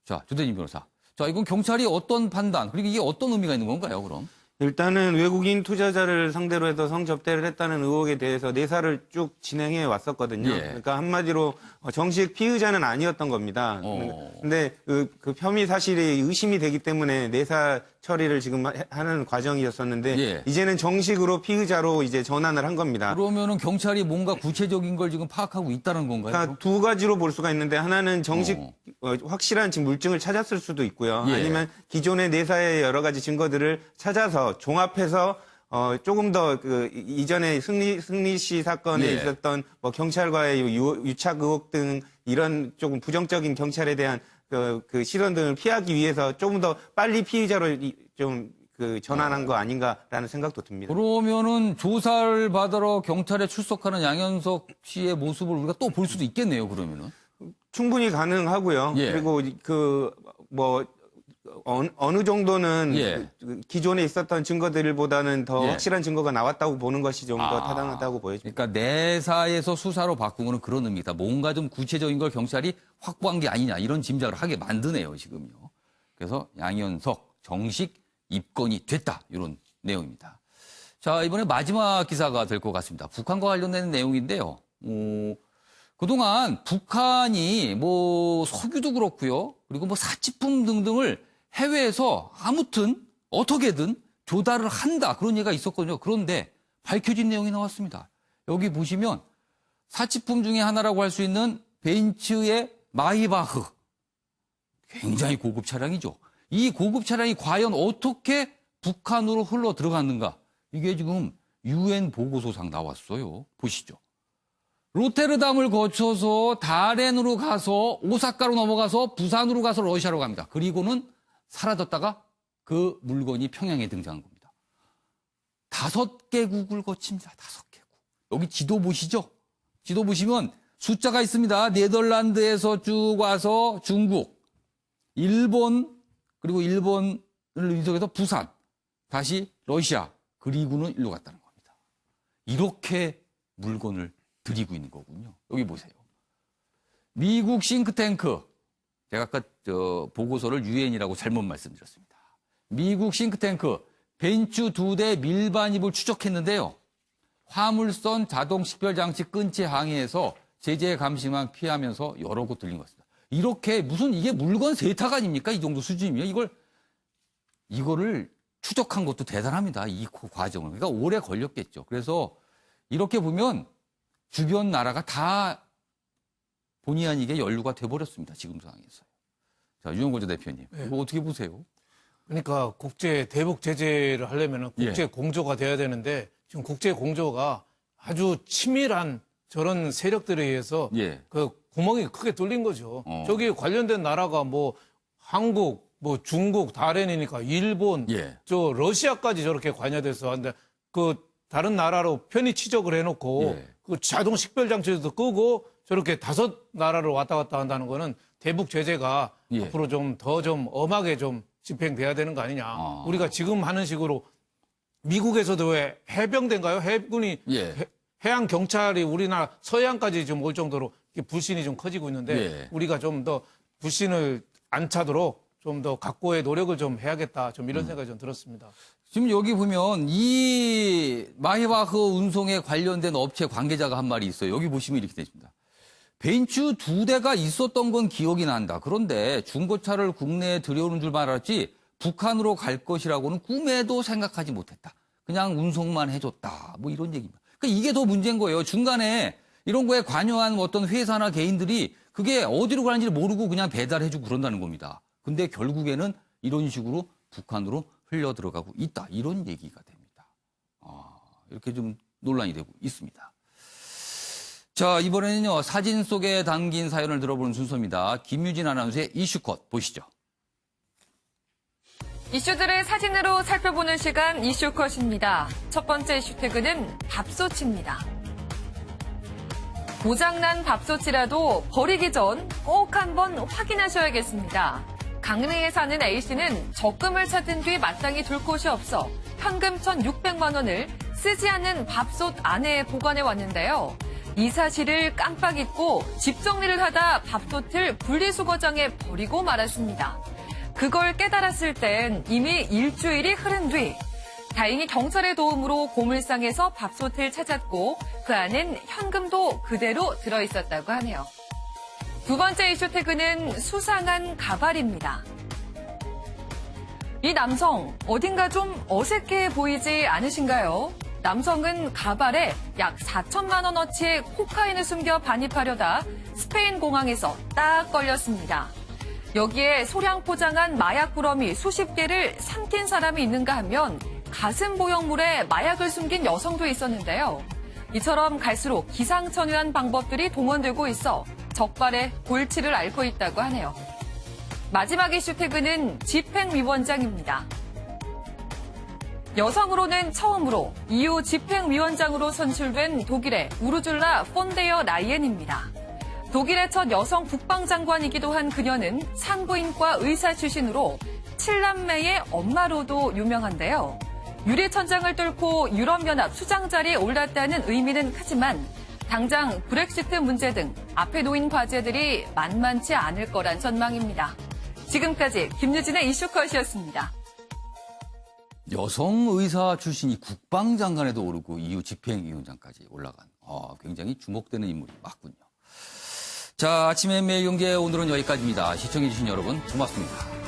자, 조대진 변호사. 자, 이건 경찰이 어떤 판단, 그리고 이게 어떤 의미가 있는 건가요, 그럼? 일단은 외국인 투자자를 상대로 해서 성접대를 했다는 의혹에 대해서 내사를 쭉 진행해 왔었거든요. 예. 그러니까 한마디로 정식 피의자는 아니었던 겁니다. 근데 그 혐의 사실이 의심이 되기 때문에 내사 처리를 지금 하는 과정이었었는데 예. 이제는 정식으로 피의자로 이제 전환을 한 겁니다. 그러면은 경찰이 뭔가 구체적인 걸 지금 파악하고 있다는 건가요? 그러니까 두 가지로 볼 수가 있는데 하나는 정식 확실한 지금 물증을 찾았을 수도 있고요. 예. 아니면 기존의 내사의 여러 가지 증거들을 찾아서 종합해서 조금 더 그 이전에 승리 씨 사건에 예. 있었던 뭐 경찰과의 유착 의혹 등 이런 조금 부정적인 경찰에 대한 그 시선 등을 피하기 위해서 조금 더 빨리 피의자로 좀 그 전환한 거 아닌가라는 생각도 듭니다. 그러면은 조사를 받으러 경찰에 출석하는 양현석 씨의 모습을 우리가 또 볼 수도 있겠네요, 그러면은. 충분히 가능하고요. 예. 그리고 뭐 어느 정도는 예. 그 기존에 있었던 증거들보다는 더 예. 확실한 증거가 나왔다고 보는 것이 좀 더 타당하다고 보여집니다. 그러니까 내사에서 수사로 바꾼 거는 그런 의미다. 뭔가 좀 구체적인 걸 경찰이 확보한 게 아니냐 이런 짐작을 하게 만드네요, 지금요. 그래서 양현석 정식 입건이 됐다 이런 내용입니다. 자, 이번에 마지막 기사가 될 것 같습니다. 북한과 관련된 내용인데요. 그동안 북한이 뭐 석유도 그렇고요. 그리고 뭐 사치품 등등을 해외에서 아무튼 어떻게든 조달을 한다. 그런 얘기가 있었거든요. 그런데 밝혀진 내용이 나왔습니다. 여기 보시면 사치품 중에 하나라고 할 수 있는 벤츠의 마이바흐. 굉장히 고급 차량이죠. 이 고급 차량이 과연 어떻게 북한으로 흘러 들어갔는가. 이게 지금 UN 보고서상 나왔어요. 보시죠. 로테르담을 거쳐서 다롄으로 가서 오사카로 넘어가서 부산으로 가서 러시아로 갑니다. 그리고는 사라졌다가 그 물건이 평양에 등장한 겁니다. 5개국을 거칩니다. 5개국. 여기 지도 보시죠? 지도 보시면 숫자가 있습니다. 네덜란드에서 쭉 와서 중국, 일본, 그리고 일본을 인석해서 부산, 다시 러시아, 그리고는 일로 갔다는 겁니다. 이렇게 물건을 들이고 있는 거군요. 여기 보세요. 미국 싱크탱크, 제가 아까 보고서를 UN이라고 잘못 말씀드렸습니다. 미국 싱크탱크 벤츠 2대 밀반입을 추적했는데요. 화물선 자동 식별 장치 끈 채 항해해서 제재 감시만 피하면서 여러 곳 들린 것 같습니다. 이렇게 무슨 이게 물건 세탁 아닙니까? 이 정도 수준이면 이거를 추적한 것도 대단합니다. 이 과정을. 그러니까 오래 걸렸겠죠. 그래서 이렇게 보면 주변 나라가 다 본의 아니게 연루가 돼버렸습니다. 지금 상황에서. 자, 유영고조 대표님. 네. 이거 어떻게 보세요? 그러니까 대북 제재를 하려면 국제 예. 공조가 돼야 되는데 지금 국제 공조가 아주 치밀한 저런 세력들에 의해서 예. 그 구멍이 크게 뚫린 거죠. 어. 저기 관련된 나라가 뭐 한국, 뭐 중국, 다롄이니까 일본, 예. 저 러시아까지 저렇게 관여돼서 하는데 그 다른 나라로 편의 치적을 해놓고 예. 그 자동 식별 장치도 끄고 저렇게 5나라를 왔다 갔다 한다는 거는 대북 제재가 예. 앞으로 좀 더 좀 엄하게 좀 집행돼야 되는 거 아니냐. 우리가 지금 하는 식으로 미국에서도 왜 해병대인가요? 해군이 예. 해양 경찰이 우리나라 서해안까지 좀 올 정도로 불신이 좀 커지고 있는데 예. 우리가 좀 더 불신을 안 차도록 좀 더 각고의 노력을 좀 해야겠다. 좀 이런 생각이 좀 들었습니다. 지금 여기 보면 이 마이바흐 운송에 관련된 업체 관계자가 한 말이 있어요. 여기 보시면 이렇게 되십니다. 벤츠 2대가 있었던 건 기억이 난다. 그런데 중고차를 국내에 들여오는 줄만 알았지 북한으로 갈 것이라고는 꿈에도 생각하지 못했다. 그냥 운송만 해줬다. 뭐 이런 얘기입니다. 그러니까 이게 더 문제인 거예요. 중간에 이런 거에 관여한 어떤 회사나 개인들이 그게 어디로 가는지 모르고 그냥 배달해주고 그런다는 겁니다. 근데 결국에는 이런 식으로 북한으로 흘려 들어가고 있다. 이런 얘기가 됩니다. 이렇게 좀 논란이 되고 있습니다. 자, 이번에는요, 사진 속에 담긴 사연을 들어보는 순서입니다. 김유진 아나운서의 이슈컷 보시죠. 이슈들을 사진으로 살펴보는 시간 이슈컷입니다. 첫 번째 이슈 태그는 밥솥입니다. 고장난 밥솥이라도 버리기 전 꼭 한번 확인하셔야겠습니다. 강릉에 사는 A씨는 적금을 찾은 뒤 마땅히 둘 곳이 없어 현금 1,600만 원을 쓰지 않는 밥솥 안에 보관해 왔는데요. 이 사실을 깜빡 잊고 집 정리를 하다 밥솥을 분리수거장에 버리고 말았습니다. 그걸 깨달았을 땐 이미 일주일이 흐른 뒤 다행히 경찰의 도움으로 고물상에서 밥솥을 찾았고 그 안엔 현금도 그대로 들어있었다고 하네요. 두 번째 이슈 태그는 수상한 가발입니다. 이 남성 어딘가 좀 어색해 보이지 않으신가요? 남성은 가발에 약 4천만 원어치의 코카인을 숨겨 반입하려다 스페인 공항에서 딱 걸렸습니다. 여기에 소량 포장한 마약 부러미 수십 개를 삼킨 사람이 있는가 하면 가슴 보형물에 마약을 숨긴 여성도 있었는데요. 이처럼 갈수록 기상천외한 방법들이 동원되고 있어 적발의 골치를 앓고 있다고 하네요. 마지막 이슈 태그는 집행위원장입니다. 여성으로는 처음으로 EU 집행위원장으로 선출된 독일의 우르줄라 폰데어 라이엔입니다. 독일의 첫 여성 국방장관이기도 한 그녀는 산부인과 의사 출신으로 7남매의 엄마로도 유명한데요. 유리천장을 뚫고 유럽연합 수장 자리에 올랐다는 의미는 크지만 당장 브렉시트 문제 등 앞에 놓인 과제들이 만만치 않을 거란 전망입니다. 지금까지 김유진의 이슈컷이었습니다. 여성 의사 출신이 국방장관에도 오르고 EU 집행위원장까지 올라간 굉장히 주목되는 인물이 맞군요. 자, 아침에 매일 경제 오늘은 여기까지입니다. 시청해주신 여러분 고맙습니다.